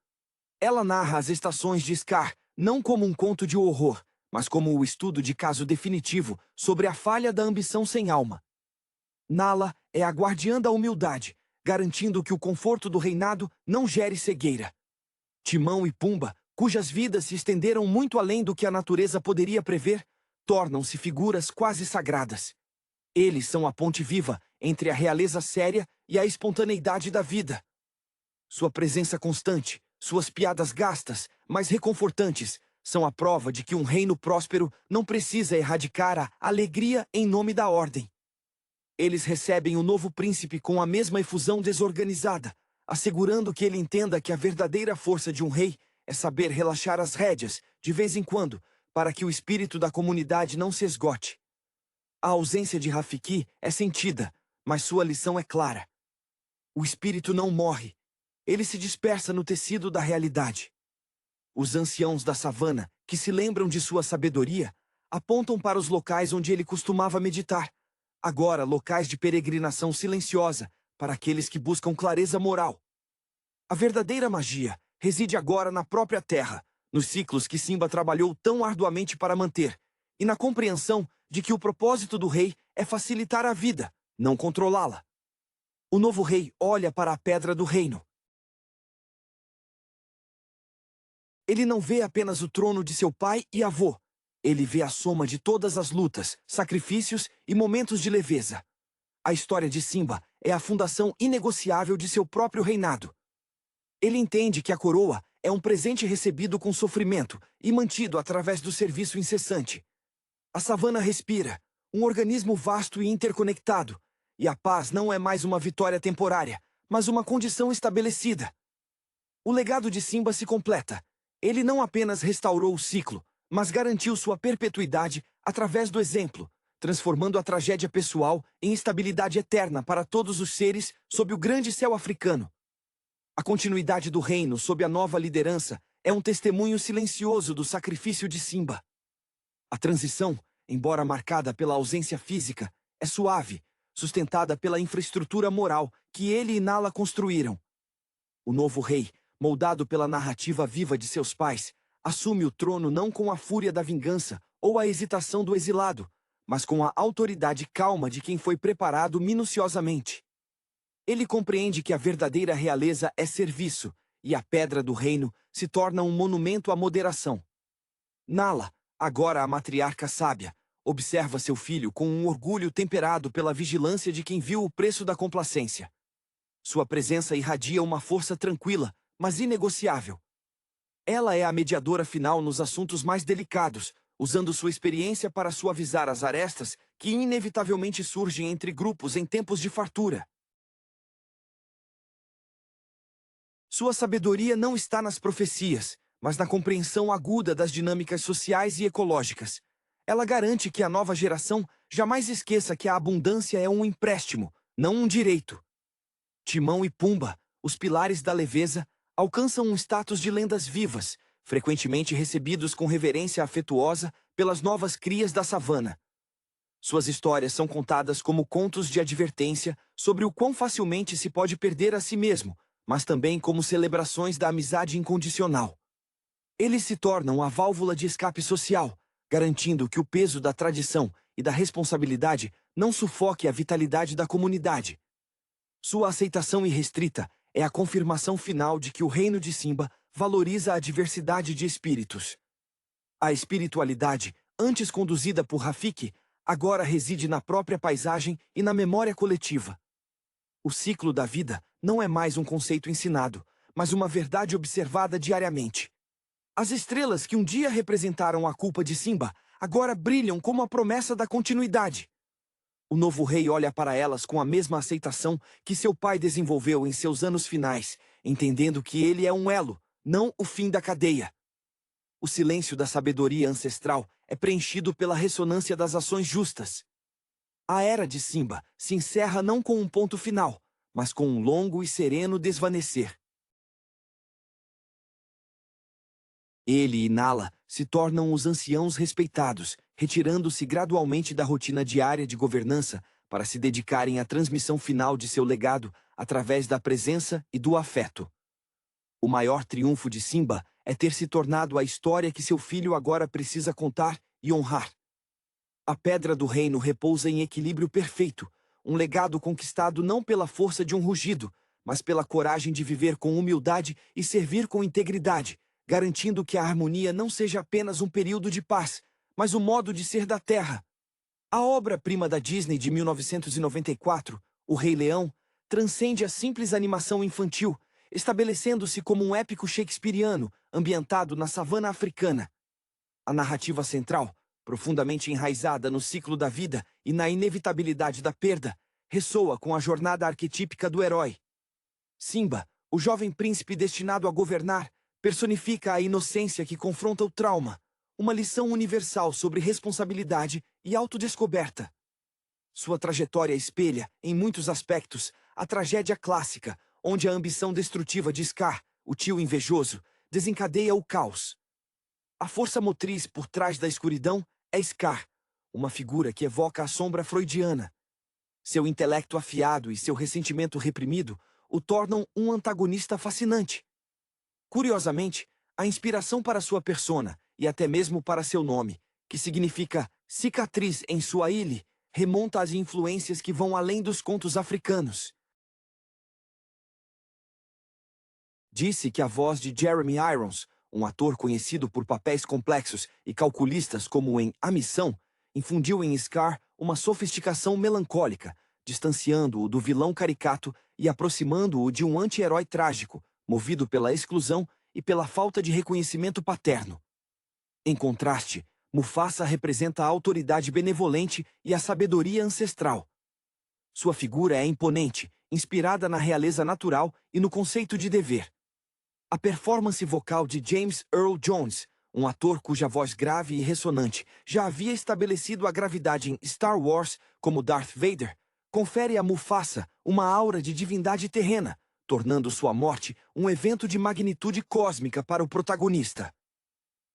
Ela narra as estações de Scar, não como um conto de horror, mas como o estudo de caso definitivo sobre a falha da ambição sem alma. Nala é a guardiã da humildade, garantindo que o conforto do reinado não gere cegueira. Timão e Pumba, cujas vidas se estenderam muito além do que a natureza poderia prever, tornam-se figuras quase sagradas. Eles são a ponte viva entre a realeza séria e a espontaneidade da vida. Sua presença constante, suas piadas gastas, mas reconfortantes, são a prova de que um reino próspero não precisa erradicar a alegria em nome da ordem. Eles recebem o novo príncipe com a mesma efusão desorganizada, assegurando que ele entenda que a verdadeira força de um rei é saber relaxar as rédeas, de vez em quando, para que o espírito da comunidade não se esgote. A ausência de Rafiki é sentida, mas sua lição é clara. O espírito não morre. Ele se dispersa no tecido da realidade. Os anciãos da savana, que se lembram de sua sabedoria, apontam para os locais onde ele costumava meditar, agora locais de peregrinação silenciosa para aqueles que buscam clareza moral. A verdadeira magia reside agora na própria terra, nos ciclos que Simba trabalhou tão arduamente para manter, e na compreensão de que o propósito do rei é facilitar a vida, não controlá-la. O novo rei olha para a Pedra do Reino. Ele não vê apenas o trono de seu pai e avô. Ele vê a soma de todas as lutas, sacrifícios e momentos de leveza. A história de Simba é a fundação inegociável de seu próprio reinado. Ele entende que a coroa é um presente recebido com sofrimento e mantido através do serviço incessante. A savana respira, um organismo vasto e interconectado, e a paz não é mais uma vitória temporária, mas uma condição estabelecida. O legado de Simba se completa. Ele não apenas restaurou o ciclo, mas garantiu sua perpetuidade através do exemplo, transformando a tragédia pessoal em estabilidade eterna para todos os seres sob o grande céu africano. A continuidade do reino sob a nova liderança é um testemunho silencioso do sacrifício de Simba. A transição, embora marcada pela ausência física, é suave, sustentada pela infraestrutura moral que ele e Nala construíram. O novo rei, moldado pela narrativa viva de seus pais, assume o trono não com a fúria da vingança ou a hesitação do exilado, mas com a autoridade calma de quem foi preparado minuciosamente. Ele compreende que a verdadeira realeza é serviço, e a pedra do reino se torna um monumento à moderação. Nala, agora a matriarca sábia, observa seu filho com um orgulho temperado pela vigilância de quem viu o preço da complacência. Sua presença irradia uma força tranquila, mas inegociável. Ela é a mediadora final nos assuntos mais delicados, usando sua experiência para suavizar as arestas que inevitavelmente surgem entre grupos em tempos de fartura. Sua sabedoria não está nas profecias, mas na compreensão aguda das dinâmicas sociais e ecológicas. Ela garante que a nova geração jamais esqueça que a abundância é um empréstimo, não um direito. Timão e Pumba, os pilares da leveza, alcançam um status de lendas vivas, frequentemente recebidos com reverência afetuosa pelas novas crias da savana. Suas histórias são contadas como contos de advertência sobre o quão facilmente se pode perder a si mesmo, mas também como celebrações da amizade incondicional. Eles se tornam a válvula de escape social, garantindo que o peso da tradição e da responsabilidade não sufoque a vitalidade da comunidade. Sua aceitação irrestrita é a confirmação final de que o reino de Simba valoriza a diversidade de espíritos. A espiritualidade, antes conduzida por Rafiki, agora reside na própria paisagem e na memória coletiva. O ciclo da vida não é mais um conceito ensinado, mas uma verdade observada diariamente. As estrelas que um dia representaram a culpa de Simba agora brilham como a promessa da continuidade. O novo rei olha para elas com a mesma aceitação que seu pai desenvolveu em seus anos finais, entendendo que ele é um elo, não o fim da cadeia. O silêncio da sabedoria ancestral é preenchido pela ressonância das ações justas. A era de Simba se encerra não com um ponto final, mas com um longo e sereno desvanecer. Ele e Nala se tornam os anciãos respeitados, retirando-se gradualmente da rotina diária de governança para se dedicarem à transmissão final de seu legado através da presença e do afeto. O maior triunfo de Simba é ter se tornado a história que seu filho agora precisa contar e honrar. A pedra do reino repousa em equilíbrio perfeito, um legado conquistado não pela força de um rugido, mas pela coragem de viver com humildade e servir com integridade, garantindo que a harmonia não seja apenas um período de paz, mas o modo de ser da Terra. A obra-prima da Disney de 1994, O Rei Leão, transcende a simples animação infantil, estabelecendo-se como um épico shakespeariano ambientado na savana africana. A narrativa central, profundamente enraizada no ciclo da vida e na inevitabilidade da perda, ressoa com a jornada arquetípica do herói. Simba, o jovem príncipe destinado a governar, personifica a inocência que confronta o trauma, uma lição universal sobre responsabilidade e autodescoberta. Sua trajetória espelha, em muitos aspectos, a tragédia clássica, onde a ambição destrutiva de Scar, o tio invejoso, desencadeia o caos. A força motriz por trás da escuridão é Scar, uma figura que evoca a sombra freudiana. Seu intelecto afiado e seu ressentimento reprimido o tornam um antagonista fascinante. Curiosamente, a inspiração para sua persona, e até mesmo para seu nome, que significa cicatriz em Swahili, remonta às influências que vão além dos contos africanos. Disse que a voz de Jeremy Irons, um ator conhecido por papéis complexos e calculistas como em A Missão, infundiu em Scar uma sofisticação melancólica, distanciando-o do vilão caricato e aproximando-o de um anti-herói trágico, movido pela exclusão e pela falta de reconhecimento paterno. Em contraste, Mufasa representa a autoridade benevolente e a sabedoria ancestral. Sua figura é imponente, inspirada na realeza natural e no conceito de dever. A performance vocal de James Earl Jones, um ator cuja voz grave e ressonante já havia estabelecido a gravidade em Star Wars como Darth Vader, confere a Mufasa uma aura de divindade terrena, tornando sua morte um evento de magnitude cósmica para o protagonista.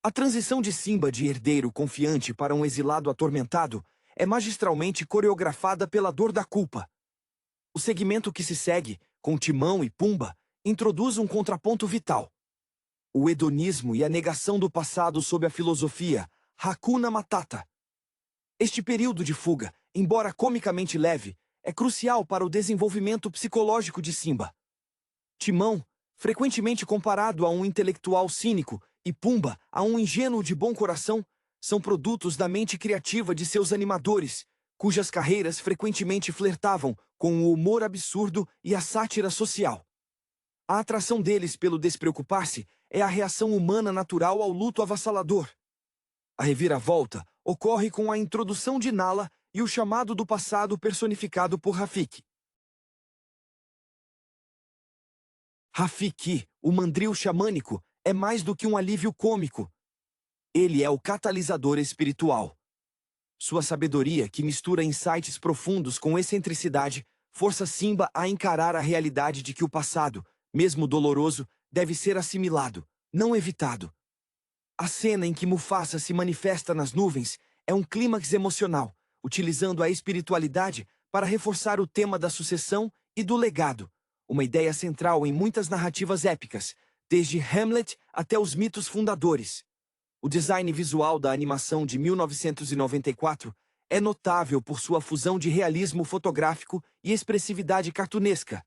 A transição de Simba de herdeiro confiante para um exilado atormentado é magistralmente coreografada pela dor da culpa. O segmento que se segue, com Timão e Pumba, introduz um contraponto vital. O hedonismo e a negação do passado sob a filosofia Hakuna Matata. Este período de fuga, embora comicamente leve, é crucial para o desenvolvimento psicológico de Simba. Timão, frequentemente comparado a um intelectual cínico, e Pumba, a um ingênuo de bom coração, são produtos da mente criativa de seus animadores, cujas carreiras frequentemente flertavam com o humor absurdo e a sátira social. A atração deles pelo despreocupar-se é a reação humana natural ao luto avassalador. A reviravolta ocorre com a introdução de Nala e o chamado do passado personificado por Rafiki. Rafiki, o mandril xamânico, é mais do que um alívio cômico. Ele é o catalisador espiritual. Sua sabedoria, que mistura insights profundos com excentricidade, força Simba a encarar a realidade de que o passado, mesmo doloroso, deve ser assimilado, não evitado. A cena em que Mufasa se manifesta nas nuvens é um clímax emocional, utilizando a espiritualidade para reforçar o tema da sucessão e do legado, uma ideia central em muitas narrativas épicas, desde Hamlet até os mitos fundadores. O design visual da animação de 1994 é notável por sua fusão de realismo fotográfico e expressividade cartunesca.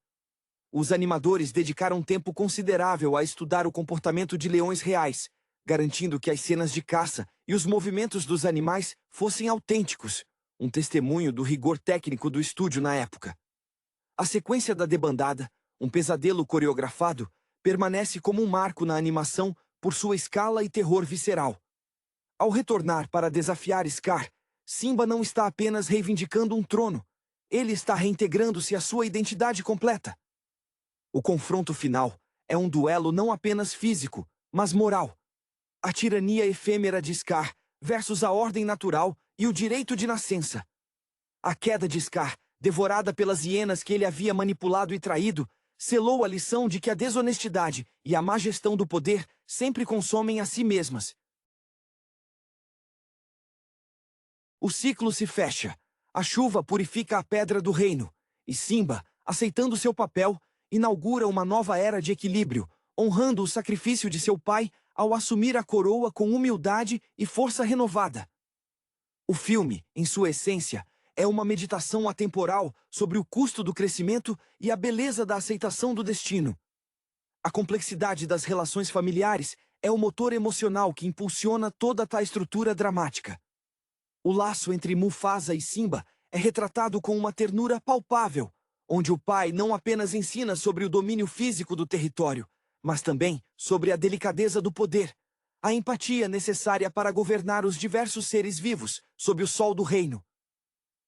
Os animadores dedicaram tempo considerável a estudar o comportamento de leões reais, garantindo que as cenas de caça e os movimentos dos animais fossem autênticos, um testemunho do rigor técnico do estúdio na época. A sequência da debandada, um pesadelo coreografado, permanece como um marco na animação por sua escala e terror visceral. Ao retornar para desafiar Scar, Simba não está apenas reivindicando um trono, ele está reintegrando-se à sua identidade completa. O confronto final é um duelo não apenas físico, mas moral. A tirania efêmera de Scar versus a ordem natural e o direito de nascença. A queda de Scar, devorada pelas hienas que ele havia manipulado e traído, selou a lição de que a desonestidade e a má gestão do poder sempre consomem a si mesmas. O ciclo se fecha, a chuva purifica a pedra do reino, e Simba, aceitando seu papel, inaugura uma nova era de equilíbrio, honrando o sacrifício de seu pai ao assumir a coroa com humildade e força renovada. O filme, em sua essência, é uma meditação atemporal sobre o custo do crescimento e a beleza da aceitação do destino. A complexidade das relações familiares é o motor emocional que impulsiona toda a estrutura dramática. O laço entre Mufasa e Simba é retratado com uma ternura palpável, onde o pai não apenas ensina sobre o domínio físico do território, mas também sobre a delicadeza do poder, a empatia necessária para governar os diversos seres vivos sob o sol do reino.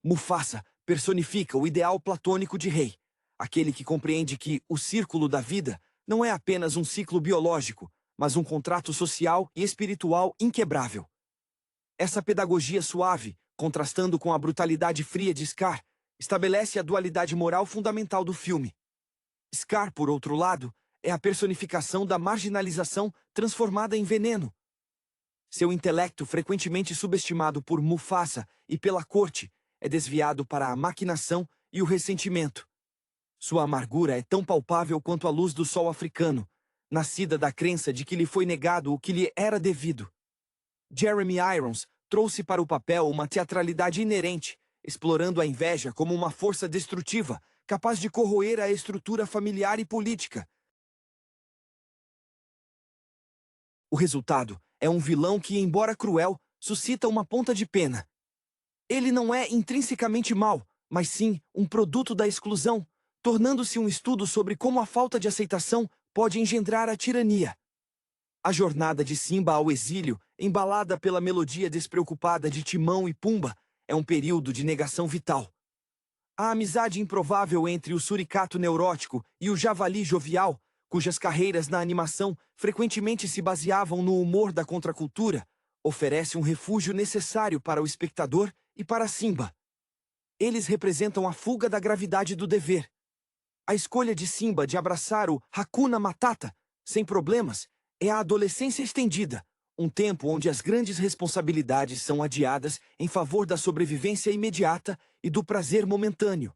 Mufasa personifica o ideal platônico de rei, aquele que compreende que o círculo da vida não é apenas um ciclo biológico, mas um contrato social e espiritual inquebrável. Essa pedagogia suave, contrastando com a brutalidade fria de Scar, estabelece a dualidade moral fundamental do filme. Scar, por outro lado, é a personificação da marginalização transformada em veneno. Seu intelecto, frequentemente subestimado por Mufasa e pela corte, é desviado para a maquinação e o ressentimento. Sua amargura é tão palpável quanto a luz do sol africano, nascida da crença de que lhe foi negado o que lhe era devido. Jeremy Irons trouxe para o papel uma teatralidade inerente, explorando a inveja como uma força destrutiva, capaz de corroer a estrutura familiar e política. O resultado é um vilão que, embora cruel, suscita uma ponta de pena. Ele não é intrinsecamente mau, mas sim um produto da exclusão, tornando-se um estudo sobre como a falta de aceitação pode engendrar a tirania. A jornada de Simba ao exílio, embalada pela melodia despreocupada de Timão e Pumba, é um período de negação vital. A amizade improvável entre o suricato neurótico e o javali jovial, cujas carreiras na animação frequentemente se baseavam no humor da contracultura, oferece um refúgio necessário para o espectador e para Simba. Eles representam a fuga da gravidade do dever. A escolha de Simba de abraçar o Hakuna Matata, sem problemas, é a adolescência estendida, um tempo onde as grandes responsabilidades são adiadas em favor da sobrevivência imediata e do prazer momentâneo.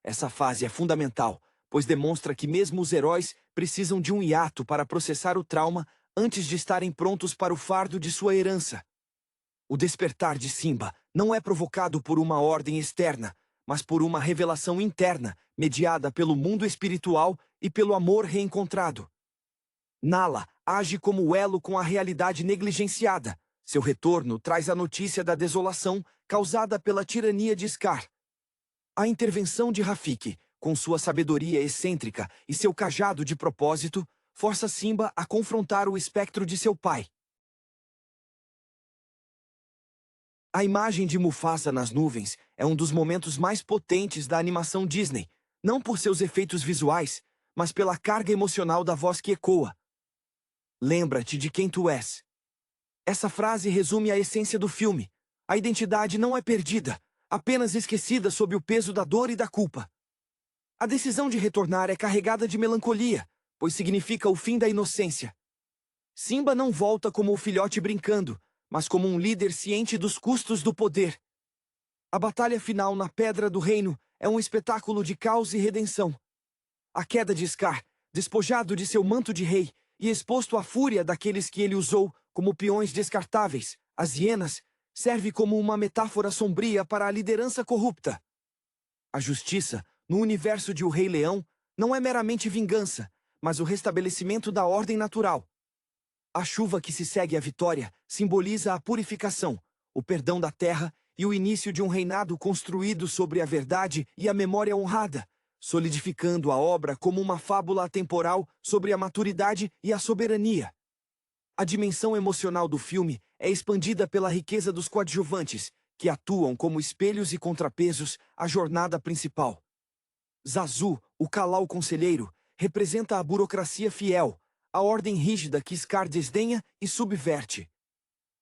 Essa fase é fundamental, pois demonstra que mesmo os heróis precisam de um hiato para processar o trauma antes de estarem prontos para o fardo de sua herança. O despertar de Simba não é provocado por uma ordem externa, mas por uma revelação interna, mediada pelo mundo espiritual e pelo amor reencontrado. Nala age como o elo com a realidade negligenciada. Seu retorno traz a notícia da desolação causada pela tirania de Scar. A intervenção de Rafiki, com sua sabedoria excêntrica e seu cajado de propósito, força Simba a confrontar o espectro de seu pai. A imagem de Mufasa nas nuvens é um dos momentos mais potentes da animação Disney, não por seus efeitos visuais, mas pela carga emocional da voz que ecoa. Lembra-te de quem tu és. Essa frase resume a essência do filme. A identidade não é perdida, apenas esquecida sob o peso da dor e da culpa. A decisão de retornar é carregada de melancolia, pois significa o fim da inocência. Simba não volta como o filhote brincando, mas como um líder ciente dos custos do poder. A batalha final na Pedra do Reino é um espetáculo de caos e redenção. A queda de Scar, despojado de seu manto de rei e exposto à fúria daqueles que ele usou como peões descartáveis, as hienas, serve como uma metáfora sombria para a liderança corrupta. A justiça, no universo de O Rei Leão, não é meramente vingança, mas o restabelecimento da ordem natural. A chuva que se segue à vitória simboliza a purificação, o perdão da terra e o início de um reinado construído sobre a verdade e a memória honrada, solidificando a obra como uma fábula atemporal sobre a maturidade e a soberania. A dimensão emocional do filme é expandida pela riqueza dos coadjuvantes, que atuam como espelhos e contrapesos à jornada principal. Zazu, o Kalaw conselheiro, representa a burocracia fiel, a ordem rígida que Scar desdenha e subverte.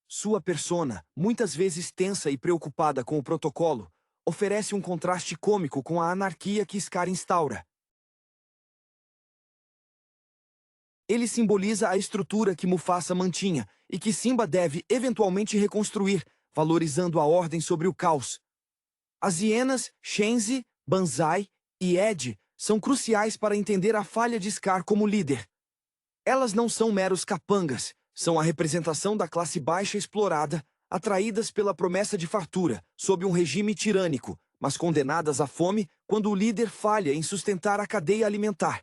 Sua persona, muitas vezes tensa e preocupada com o protocolo, oferece um contraste cômico com a anarquia que Scar instaura. Ele simboliza a estrutura que Mufasa mantinha e que Simba deve eventualmente reconstruir, valorizando a ordem sobre o caos. As hienas, Shenzi, Banzai e Ed são cruciais para entender a falha de Scar como líder. Elas não são meros capangas, são a representação da classe baixa explorada, atraídas pela promessa de fartura, sob um regime tirânico, mas condenadas à fome quando o líder falha em sustentar a cadeia alimentar.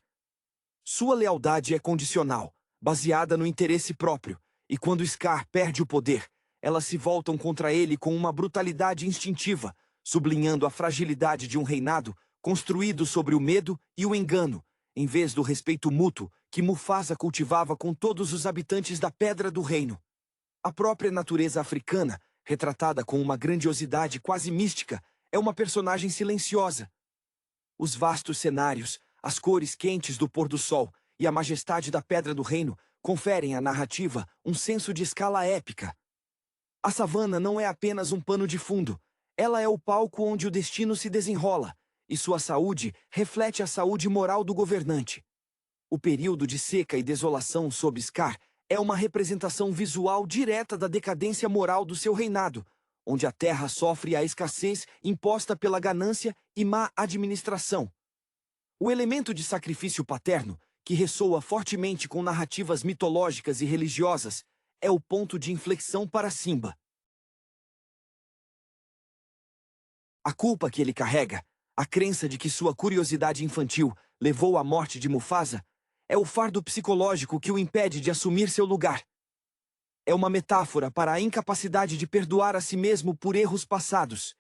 Sua lealdade é condicional, baseada no interesse próprio, e quando Scar perde o poder, elas se voltam contra ele com uma brutalidade instintiva, sublinhando a fragilidade de um reinado construído sobre o medo e o engano, em vez do respeito mútuo que Mufasa cultivava com todos os habitantes da Pedra do Reino. A própria natureza africana, retratada com uma grandiosidade quase mística, é uma personagem silenciosa. Os vastos cenários, as cores quentes do pôr do sol e a majestade da Pedra do Reino conferem à narrativa um senso de escala épica. A savana não é apenas um pano de fundo, ela é o palco onde o destino se desenrola, e sua saúde reflete a saúde moral do governante. O período de seca e desolação sob Scar é uma representação visual direta da decadência moral do seu reinado, onde a terra sofre a escassez imposta pela ganância e má administração. O elemento de sacrifício paterno, que ressoa fortemente com narrativas mitológicas e religiosas, é o ponto de inflexão para Simba. A culpa que ele carrega, a crença de que sua curiosidade infantil levou à morte de Mufasa, é o fardo psicológico que o impede de assumir seu lugar. É uma metáfora para a incapacidade de perdoar a si mesmo por erros passados.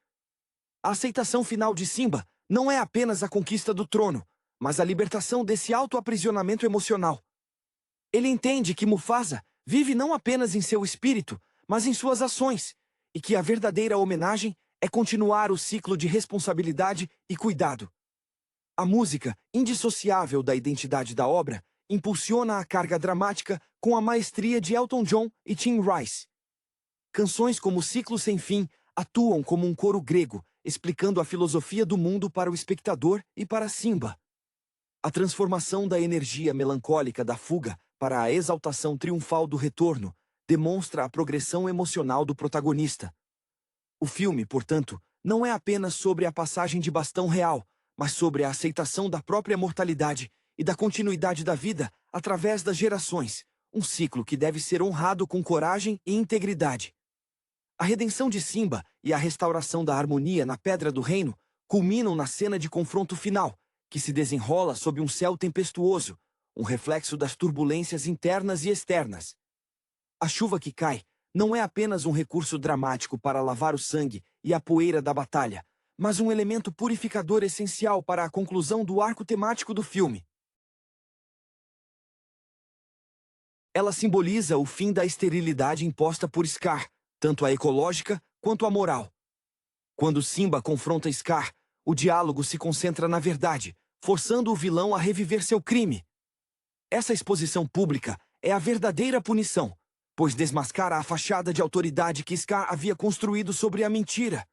A aceitação final de Simba não é apenas a conquista do trono, mas a libertação desse autoaprisionamento emocional. Ele entende que Mufasa, vive não apenas em seu espírito, mas em suas ações, e que a verdadeira homenagem é continuar o ciclo de responsabilidade e cuidado. A música, indissociável da identidade da obra, impulsiona a carga dramática com a maestria de Elton John e Tim Rice. Canções como Ciclo Sem Fim atuam como um coro grego, explicando a filosofia do mundo para o espectador e para Simba. A transformação da energia melancólica da fuga para a exaltação triunfal do retorno demonstra a progressão emocional do protagonista. O filme, portanto, não é apenas sobre a passagem de bastão real, mas sobre a aceitação da própria mortalidade e da continuidade da vida através das gerações, um ciclo que deve ser honrado com coragem e integridade. A redenção de Simba e a restauração da harmonia na Pedra do Reino culminam na cena de confronto final, que se desenrola sob um céu tempestuoso, um reflexo das turbulências internas e externas. A chuva que cai não é apenas um recurso dramático para lavar o sangue e a poeira da batalha, mas um elemento purificador essencial para a conclusão do arco temático do filme. Ela simboliza o fim da esterilidade imposta por Scar, tanto a ecológica quanto a moral. Quando Simba confronta Scar, o diálogo se concentra na verdade, forçando o vilão a reviver seu crime. Essa exposição pública é a verdadeira punição, pois desmascara a fachada de autoridade que Scar havia construído sobre a mentira.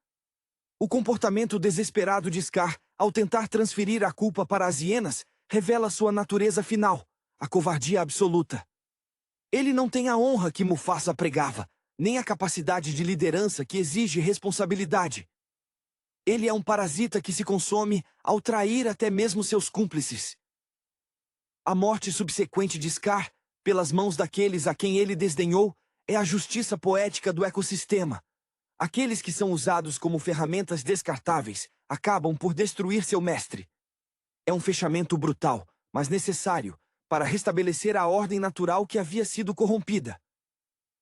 O comportamento desesperado de Scar, ao tentar transferir a culpa para as hienas, revela sua natureza final, a covardia absoluta. Ele não tem a honra que Mufasa pregava, nem a capacidade de liderança que exige responsabilidade. Ele é um parasita que se consome ao trair até mesmo seus cúmplices. A morte subsequente de Scar, pelas mãos daqueles a quem ele desdenhou, é a justiça poética do ecossistema. Aqueles que são usados como ferramentas descartáveis acabam por destruir seu mestre. É um fechamento brutal, mas necessário, para restabelecer a ordem natural que havia sido corrompida.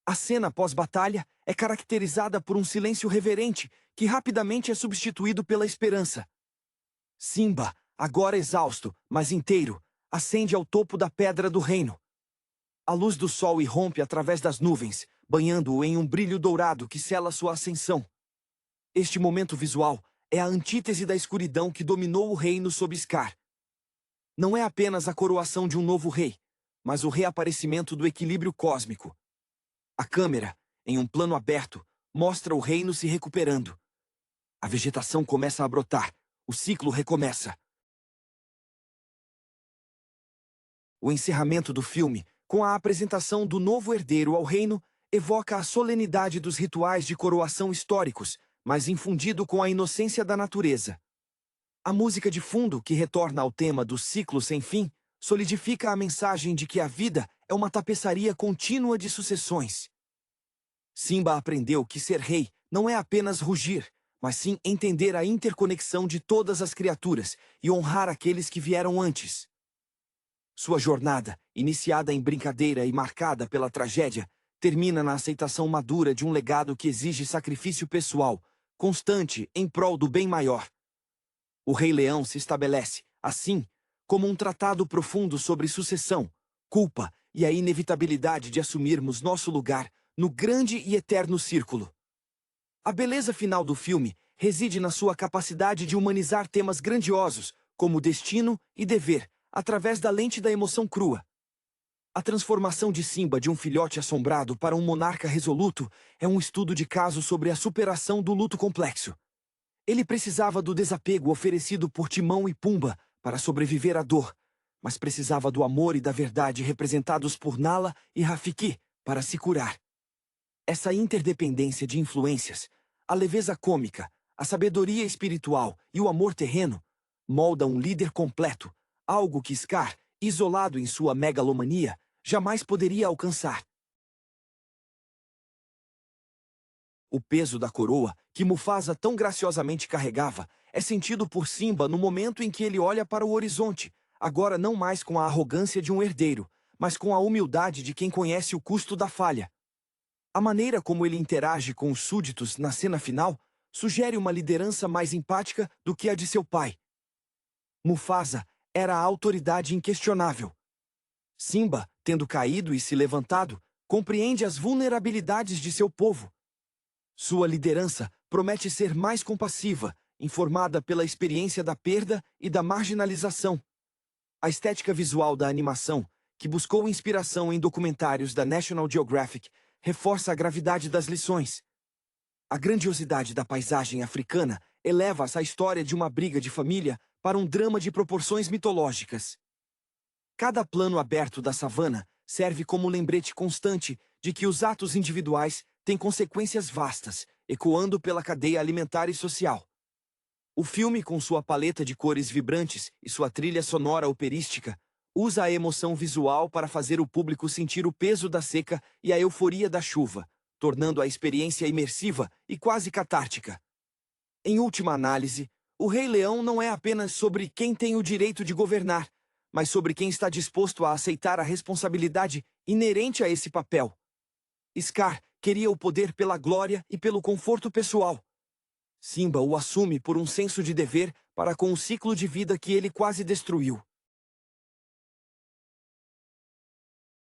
A cena pós-batalha é caracterizada por um silêncio reverente que rapidamente é substituído pela esperança. Simba, agora exausto, mas inteiro, ascende ao topo da Pedra do Reino. A luz do sol irrompe através das nuvens, banhando-o em um brilho dourado que sela sua ascensão. Este momento visual é a antítese da escuridão que dominou o reino sob Scar. Não é apenas a coroação de um novo rei, mas o reaparecimento do equilíbrio cósmico. A câmera, em um plano aberto, mostra o reino se recuperando. A vegetação começa a brotar, o ciclo recomeça. O encerramento do filme, com a apresentação do novo herdeiro ao reino, evoca a solenidade dos rituais de coroação históricos, mas infundido com a inocência da natureza. A música de fundo, que retorna ao tema do ciclo sem fim, solidifica a mensagem de que a vida é uma tapeçaria contínua de sucessões. Simba aprendeu que ser rei não é apenas rugir, mas sim entender a interconexão de todas as criaturas e honrar aqueles que vieram antes. Sua jornada, iniciada em brincadeira e marcada pela tragédia, termina na aceitação madura de um legado que exige sacrifício pessoal, constante em prol do bem maior. O Rei Leão se estabelece, assim, como um tratado profundo sobre sucessão, culpa e a inevitabilidade de assumirmos nosso lugar no grande e eterno círculo. A beleza final do filme reside na sua capacidade de humanizar temas grandiosos, como destino e dever, através da lente da emoção crua. A transformação de Simba de um filhote assombrado para um monarca resoluto é um estudo de caso sobre a superação do luto complexo. Ele precisava do desapego oferecido por Timão e Pumba para sobreviver à dor, mas precisava do amor e da verdade representados por Nala e Rafiki para se curar. Essa interdependência de influências, a leveza cômica, a sabedoria espiritual e o amor terreno, molda um líder completo, algo que Scar, isolado em sua megalomania, jamais poderia alcançar. O peso da coroa, que Mufasa tão graciosamente carregava, é sentido por Simba no momento em que ele olha para o horizonte, agora não mais com a arrogância de um herdeiro, mas com a humildade de quem conhece o custo da falha. A maneira como ele interage com os súditos na cena final sugere uma liderança mais empática do que a de seu pai. Mufasa era a autoridade inquestionável. Simba, tendo caído e se levantado, compreende as vulnerabilidades de seu povo. Sua liderança promete ser mais compassiva, informada pela experiência da perda e da marginalização. A estética visual da animação, que buscou inspiração em documentários da National Geographic, reforça a gravidade das lições. A grandiosidade da paisagem africana eleva essa história de uma briga de família para um drama de proporções mitológicas. Cada plano aberto da savana serve como lembrete constante de que os atos individuais têm consequências vastas, ecoando pela cadeia alimentar e social. O filme, com sua paleta de cores vibrantes e sua trilha sonora operística, usa a emoção visual para fazer o público sentir o peso da seca e a euforia da chuva, tornando a experiência imersiva e quase catártica. Em última análise, O Rei Leão não é apenas sobre quem tem o direito de governar, mas sobre quem está disposto a aceitar a responsabilidade inerente a esse papel. Scar queria o poder pela glória e pelo conforto pessoal. Simba o assume por um senso de dever para com o ciclo de vida que ele quase destruiu.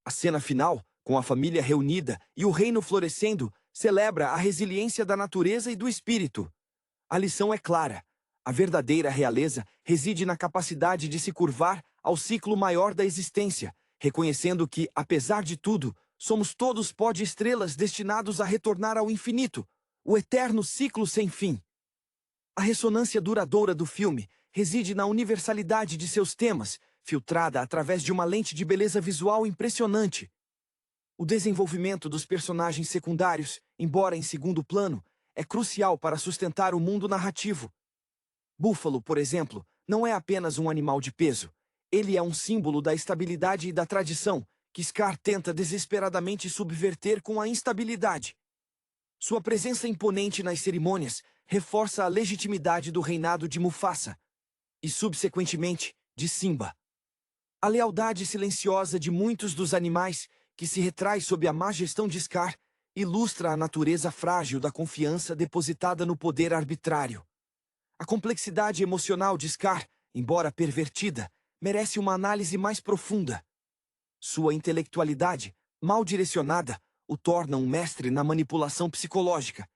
A cena final, com a família reunida e o reino florescendo, celebra a resiliência da natureza e do espírito. A lição é clara. A verdadeira realeza reside na capacidade de se curvar ao ciclo maior da existência, reconhecendo que, apesar de tudo, somos todos pó de estrelas destinados a retornar ao infinito, o eterno ciclo sem fim. A ressonância duradoura do filme reside na universalidade de seus temas, filtrada através de uma lente de beleza visual impressionante. O desenvolvimento dos personagens secundários, embora em segundo plano, é crucial para sustentar o mundo narrativo. Búfalo, por exemplo, não é apenas um animal de peso. Ele é um símbolo da estabilidade e da tradição, que Scar tenta desesperadamente subverter com a instabilidade. Sua presença imponente nas cerimônias reforça a legitimidade do reinado de Mufasa e, subsequentemente, de Simba. A lealdade silenciosa de muitos dos animais, que se retrai sob a má gestão de Scar, ilustra a natureza frágil da confiança depositada no poder arbitrário. A complexidade emocional de Scar, embora pervertida, merece uma análise mais profunda. Sua intelectualidade, mal direcionada, o torna um mestre na manipulação psicológica.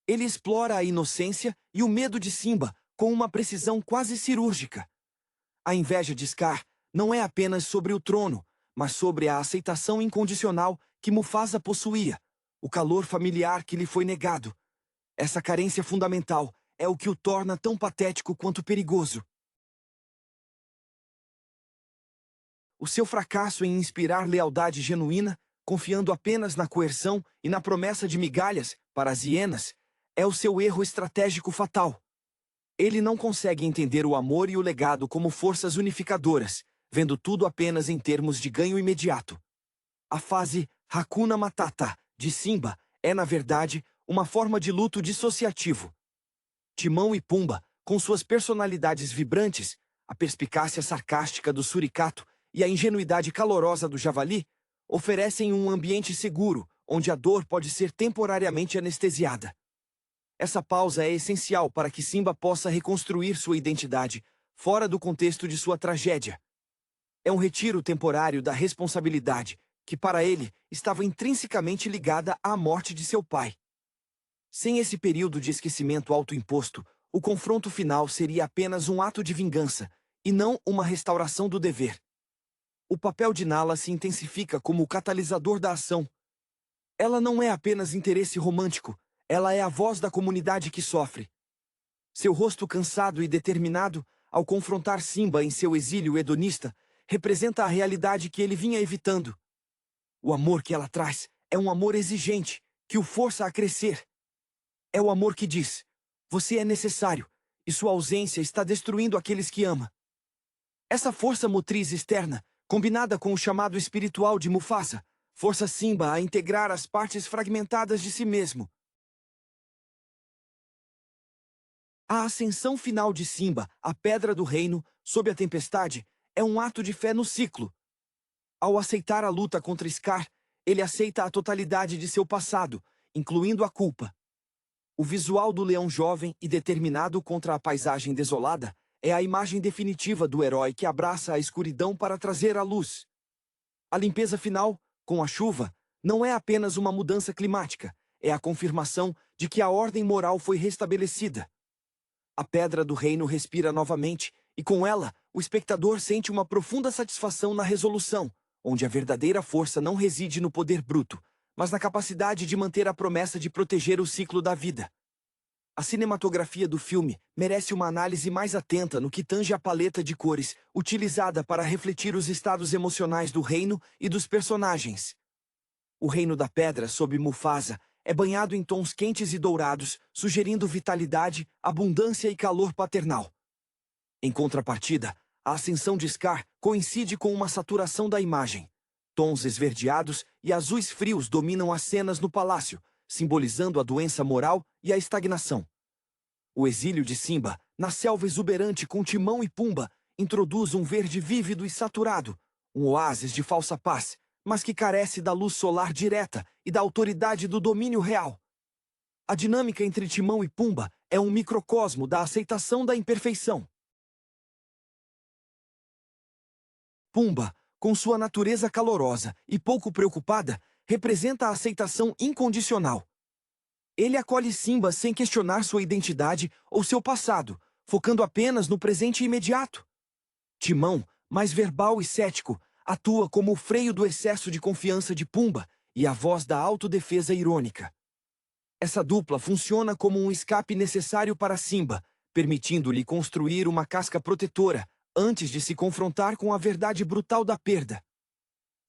Ele explora a inocência e o medo de Simba com uma precisão quase cirúrgica. A inveja de Scar não é apenas sobre o trono, mas sobre a aceitação incondicional que Mufasa possuía, o calor familiar que lhe foi negado. Essa carência fundamental é o que o torna tão patético quanto perigoso. O seu fracasso em inspirar lealdade genuína, confiando apenas na coerção e na promessa de migalhas para as hienas, é o seu erro estratégico fatal. Ele não consegue entender o amor e o legado como forças unificadoras, vendo tudo apenas em termos de ganho imediato. A fase Hakuna Matata de Simba é, na verdade, uma forma de luto dissociativo. Timão e Pumba, com suas personalidades vibrantes, a perspicácia sarcástica do suricato e a ingenuidade calorosa do javali, oferecem um ambiente seguro, onde a dor pode ser temporariamente anestesiada. Essa pausa é essencial para que Simba possa reconstruir sua identidade, fora do contexto de sua tragédia. É um retiro temporário da responsabilidade, que para ele estava intrinsecamente ligada à morte de seu pai. Sem esse período de esquecimento autoimposto, o confronto final seria apenas um ato de vingança, e não uma restauração do dever. O papel de Nala se intensifica como o catalisador da ação. Ela não é apenas interesse romântico, ela é a voz da comunidade que sofre. Seu rosto cansado e determinado, ao confrontar Simba em seu exílio hedonista, representa a realidade que ele vinha evitando. O amor que ela traz é um amor exigente, que o força a crescer. É o amor que diz: você é necessário, e sua ausência está destruindo aqueles que ama. Essa força motriz externa, combinada com o chamado espiritual de Mufasa, força Simba a integrar as partes fragmentadas de si mesmo. A ascensão final de Simba, a Pedra do Reino, sob a tempestade, é um ato de fé no ciclo. Ao aceitar a luta contra Scar, ele aceita a totalidade de seu passado, incluindo a culpa. O visual do leão jovem e determinado contra a paisagem desolada é a imagem definitiva do herói que abraça a escuridão para trazer a luz. A limpeza final, com a chuva, não é apenas uma mudança climática, é a confirmação de que a ordem moral foi restabelecida. A Pedra do Reino respira novamente, e com ela, o espectador sente uma profunda satisfação na resolução, onde a verdadeira força não reside no poder bruto, mas na capacidade de manter a promessa de proteger o ciclo da vida. A cinematografia do filme merece uma análise mais atenta no que tange à paleta de cores utilizada para refletir os estados emocionais do reino e dos personagens. O Reino da Pedra, sob Mufasa, é banhado em tons quentes e dourados, sugerindo vitalidade, abundância e calor paternal. Em contrapartida, a ascensão de Scar coincide com uma saturação da imagem. Tons esverdeados e azuis frios dominam as cenas no palácio, simbolizando a doença moral e a estagnação. O exílio de Simba, na selva exuberante com Timão e Pumba, introduz um verde vívido e saturado, um oásis de falsa paz, mas que carece da luz solar direta e da autoridade do domínio real. A dinâmica entre Timão e Pumba é um microcosmo da aceitação da imperfeição. Pumba, com sua natureza calorosa e pouco preocupada, representa a aceitação incondicional. Ele acolhe Simba sem questionar sua identidade ou seu passado, focando apenas no presente imediato. Timão, mais verbal e cético, atua como o freio do excesso de confiança de Pumba e a voz da autodefesa irônica. Essa dupla funciona como um escape necessário para Simba, permitindo-lhe construir uma casca protetora antes de se confrontar com a verdade brutal da perda.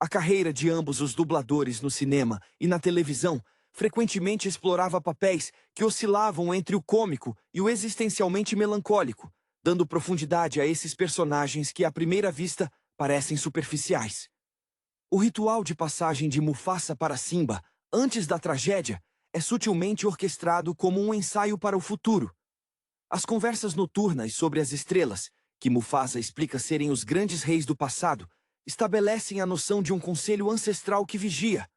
A carreira de ambos os dubladores no cinema e na televisão frequentemente explorava papéis que oscilavam entre o cômico e o existencialmente melancólico, dando profundidade a esses personagens que, à primeira vista, parecem superficiais. O ritual de passagem de Mufasa para Simba, antes da tragédia, é sutilmente orquestrado como um ensaio para o futuro. As conversas noturnas sobre as estrelas, que Mufasa explica serem os grandes reis do passado, estabelecem a noção de um conselho ancestral que vigia.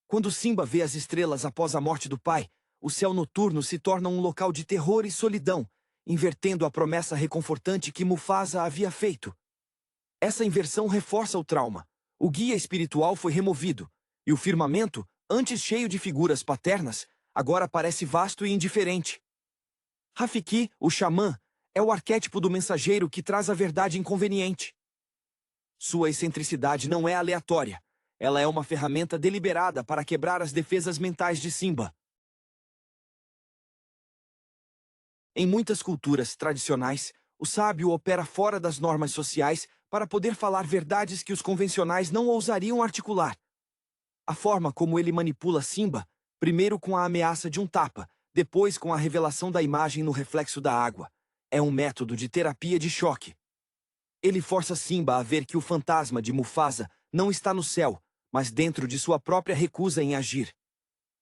Quando Simba vê as estrelas após a morte do pai, o céu noturno se torna um local de terror e solidão, invertendo a promessa reconfortante que Mufasa havia feito. Essa inversão reforça o trauma. O guia espiritual foi removido, e o firmamento, antes cheio de figuras paternas, agora parece vasto e indiferente. Rafiki, o xamã, é o arquétipo do mensageiro que traz a verdade inconveniente. Sua excentricidade não é aleatória. Ela é uma ferramenta deliberada para quebrar as defesas mentais de Simba. Em muitas culturas tradicionais, o sábio opera fora das normas sociais para poder falar verdades que os convencionais não ousariam articular. A forma como ele manipula Simba, primeiro com a ameaça de um tapa, depois com a revelação da imagem no reflexo da água, é um método de terapia de choque. Ele força Simba a ver que o fantasma de Mufasa não está no céu, mas dentro de sua própria recusa em agir.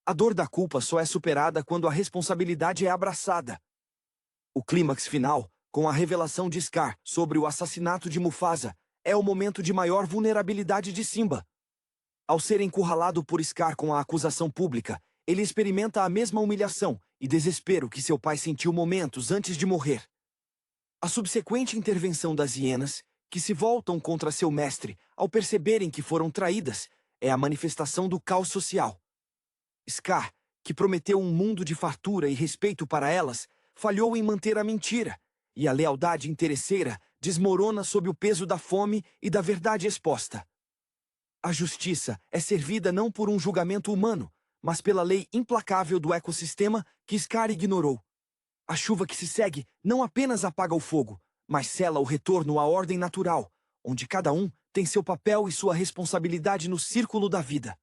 A dor da culpa só é superada quando a responsabilidade é abraçada. O clímax final, com a revelação de Scar sobre o assassinato de Mufasa, é o momento de maior vulnerabilidade de Simba. Ao ser encurralado por Scar com a acusação pública, ele experimenta a mesma humilhação e desespero que seu pai sentiu momentos antes de morrer. A subsequente intervenção das hienas, que se voltam contra seu mestre ao perceberem que foram traídas, é a manifestação do caos social. Scar, que prometeu um mundo de fartura e respeito para elas, falhou em manter a mentira, e a lealdade interesseira desmorona sob o peso da fome e da verdade exposta. A justiça é servida não por um julgamento humano, mas pela lei implacável do ecossistema que Scar ignorou. A chuva que se segue não apenas apaga o fogo, mas sela o retorno à ordem natural, onde cada um tem seu papel e sua responsabilidade no círculo da vida.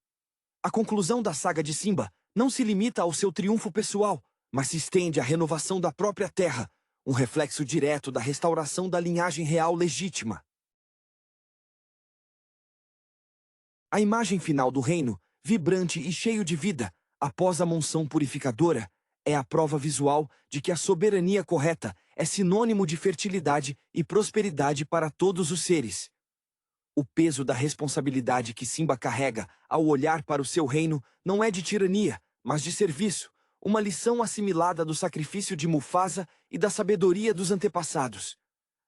A conclusão da saga de Simba não se limita ao seu triunfo pessoal, mas se estende à renovação da própria terra, um reflexo direto da restauração da linhagem real legítima. A imagem final do reino, vibrante e cheio de vida, após a monção purificadora, é a prova visual de que a soberania correta é sinônimo de fertilidade e prosperidade para todos os seres. O peso da responsabilidade que Simba carrega ao olhar para o seu reino não é de tirania, mas de serviço, uma lição assimilada do sacrifício de Mufasa e da sabedoria dos antepassados.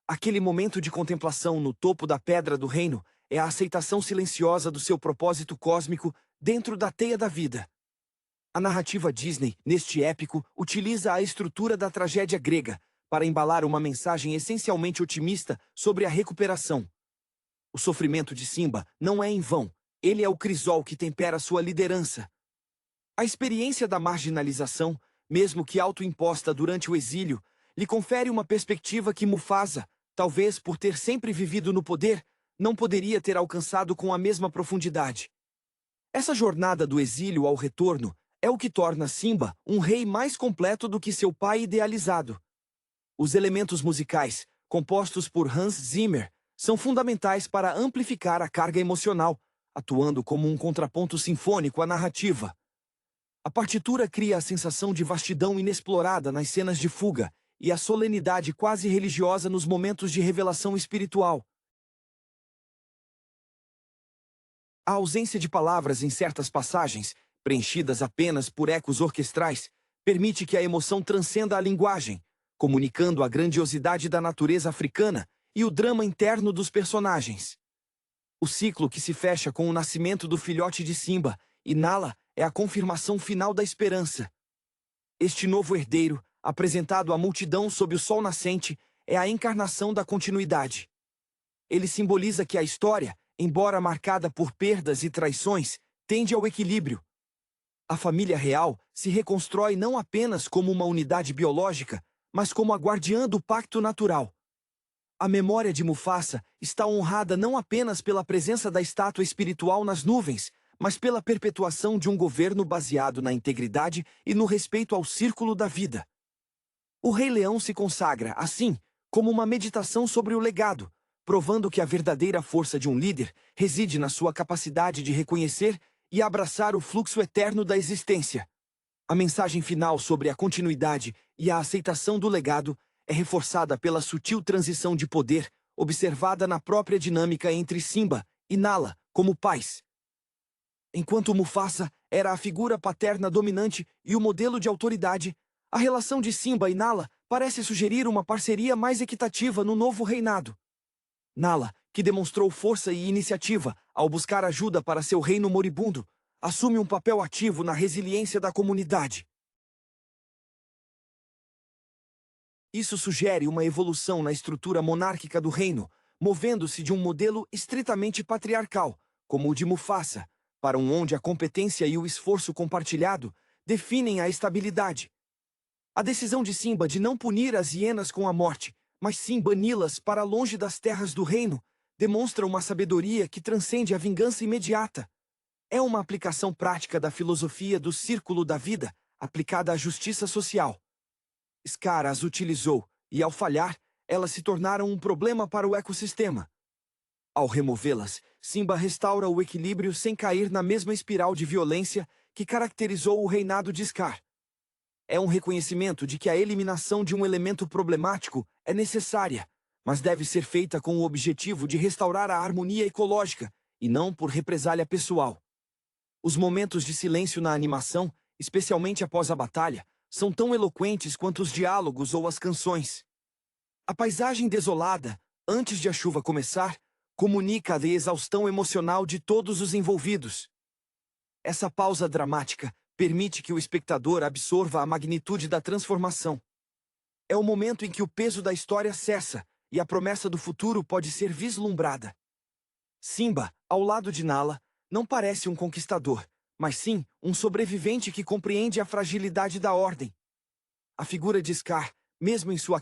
Aquele momento de contemplação no topo da pedra do reino é a aceitação silenciosa do seu propósito cósmico dentro da teia da vida. A narrativa Disney, neste épico, utiliza a estrutura da tragédia grega para embalar uma mensagem essencialmente otimista sobre a recuperação. O sofrimento de Simba não é em vão, ele é o crisol que tempera sua liderança. A experiência da marginalização, mesmo que autoimposta durante o exílio, lhe confere uma perspectiva que Mufasa, talvez por ter sempre vivido no poder, não poderia ter alcançado com a mesma profundidade. Essa jornada do exílio ao retorno é o que torna Simba um rei mais completo do que seu pai idealizado. Os elementos musicais, compostos por Hans Zimmer, são fundamentais para amplificar a carga emocional, atuando como um contraponto sinfônico à narrativa. A partitura cria a sensação de vastidão inexplorada nas cenas de fuga e a solenidade quase religiosa nos momentos de revelação espiritual. A ausência de palavras em certas passagens, preenchidas apenas por ecos orquestrais, permite que a emoção transcenda a linguagem, comunicando a grandiosidade da natureza africana e o drama interno dos personagens. O ciclo que se fecha com o nascimento do filhote de Simba, e Nala, é a confirmação final da esperança. Este novo herdeiro, apresentado à multidão sob o sol nascente, é a encarnação da continuidade. Ele simboliza que a história, embora marcada por perdas e traições, tende ao equilíbrio. A família real se reconstrói não apenas como uma unidade biológica, mas como a guardiã do pacto natural. A memória de Mufasa está honrada não apenas pela presença da estátua espiritual nas nuvens, mas pela perpetuação de um governo baseado na integridade e no respeito ao círculo da vida. O Rei Leão se consagra, assim, como uma meditação sobre o legado, provando que a verdadeira força de um líder reside na sua capacidade de reconhecer e abraçar o fluxo eterno da existência. A mensagem final sobre a continuidade e a aceitação do legado é reforçada pela sutil transição de poder observada na própria dinâmica entre Simba e Nala como pais. Enquanto Mufasa era a figura paterna dominante e o modelo de autoridade, a relação de Simba e Nala parece sugerir uma parceria mais equitativa no novo reinado. Nala, que demonstrou força e iniciativa ao buscar ajuda para seu reino moribundo, assume um papel ativo na resiliência da comunidade. Isso sugere uma evolução na estrutura monárquica do reino, movendo-se de um modelo estritamente patriarcal, como o de Mufasa, para um onde a competência e o esforço compartilhado definem a estabilidade. A decisão de Simba de não punir as hienas com a morte, mas sim bani-las para longe das terras do reino, demonstra uma sabedoria que transcende a vingança imediata. É uma aplicação prática da filosofia do círculo da vida, aplicada à justiça social. Scar as utilizou, e ao falhar, elas se tornaram um problema para o ecossistema. Ao removê-las, Simba restaura o equilíbrio sem cair na mesma espiral de violência que caracterizou o reinado de Scar. É um reconhecimento de que a eliminação de um elemento problemático é necessária, mas deve ser feita com o objetivo de restaurar a harmonia ecológica, e não por represália pessoal. Os momentos de silêncio na animação, especialmente após a batalha, são tão eloquentes quanto os diálogos ou as canções. A paisagem desolada, antes de a chuva começar, comunica a exaustão emocional de todos os envolvidos. Essa pausa dramática permite que o espectador absorva a magnitude da transformação. É o momento em que o peso da história cessa e a promessa do futuro pode ser vislumbrada. Simba, ao lado de Nala, não parece um conquistador, mas sim um sobrevivente que compreende a fragilidade da ordem. A figura de Scar, mesmo em sua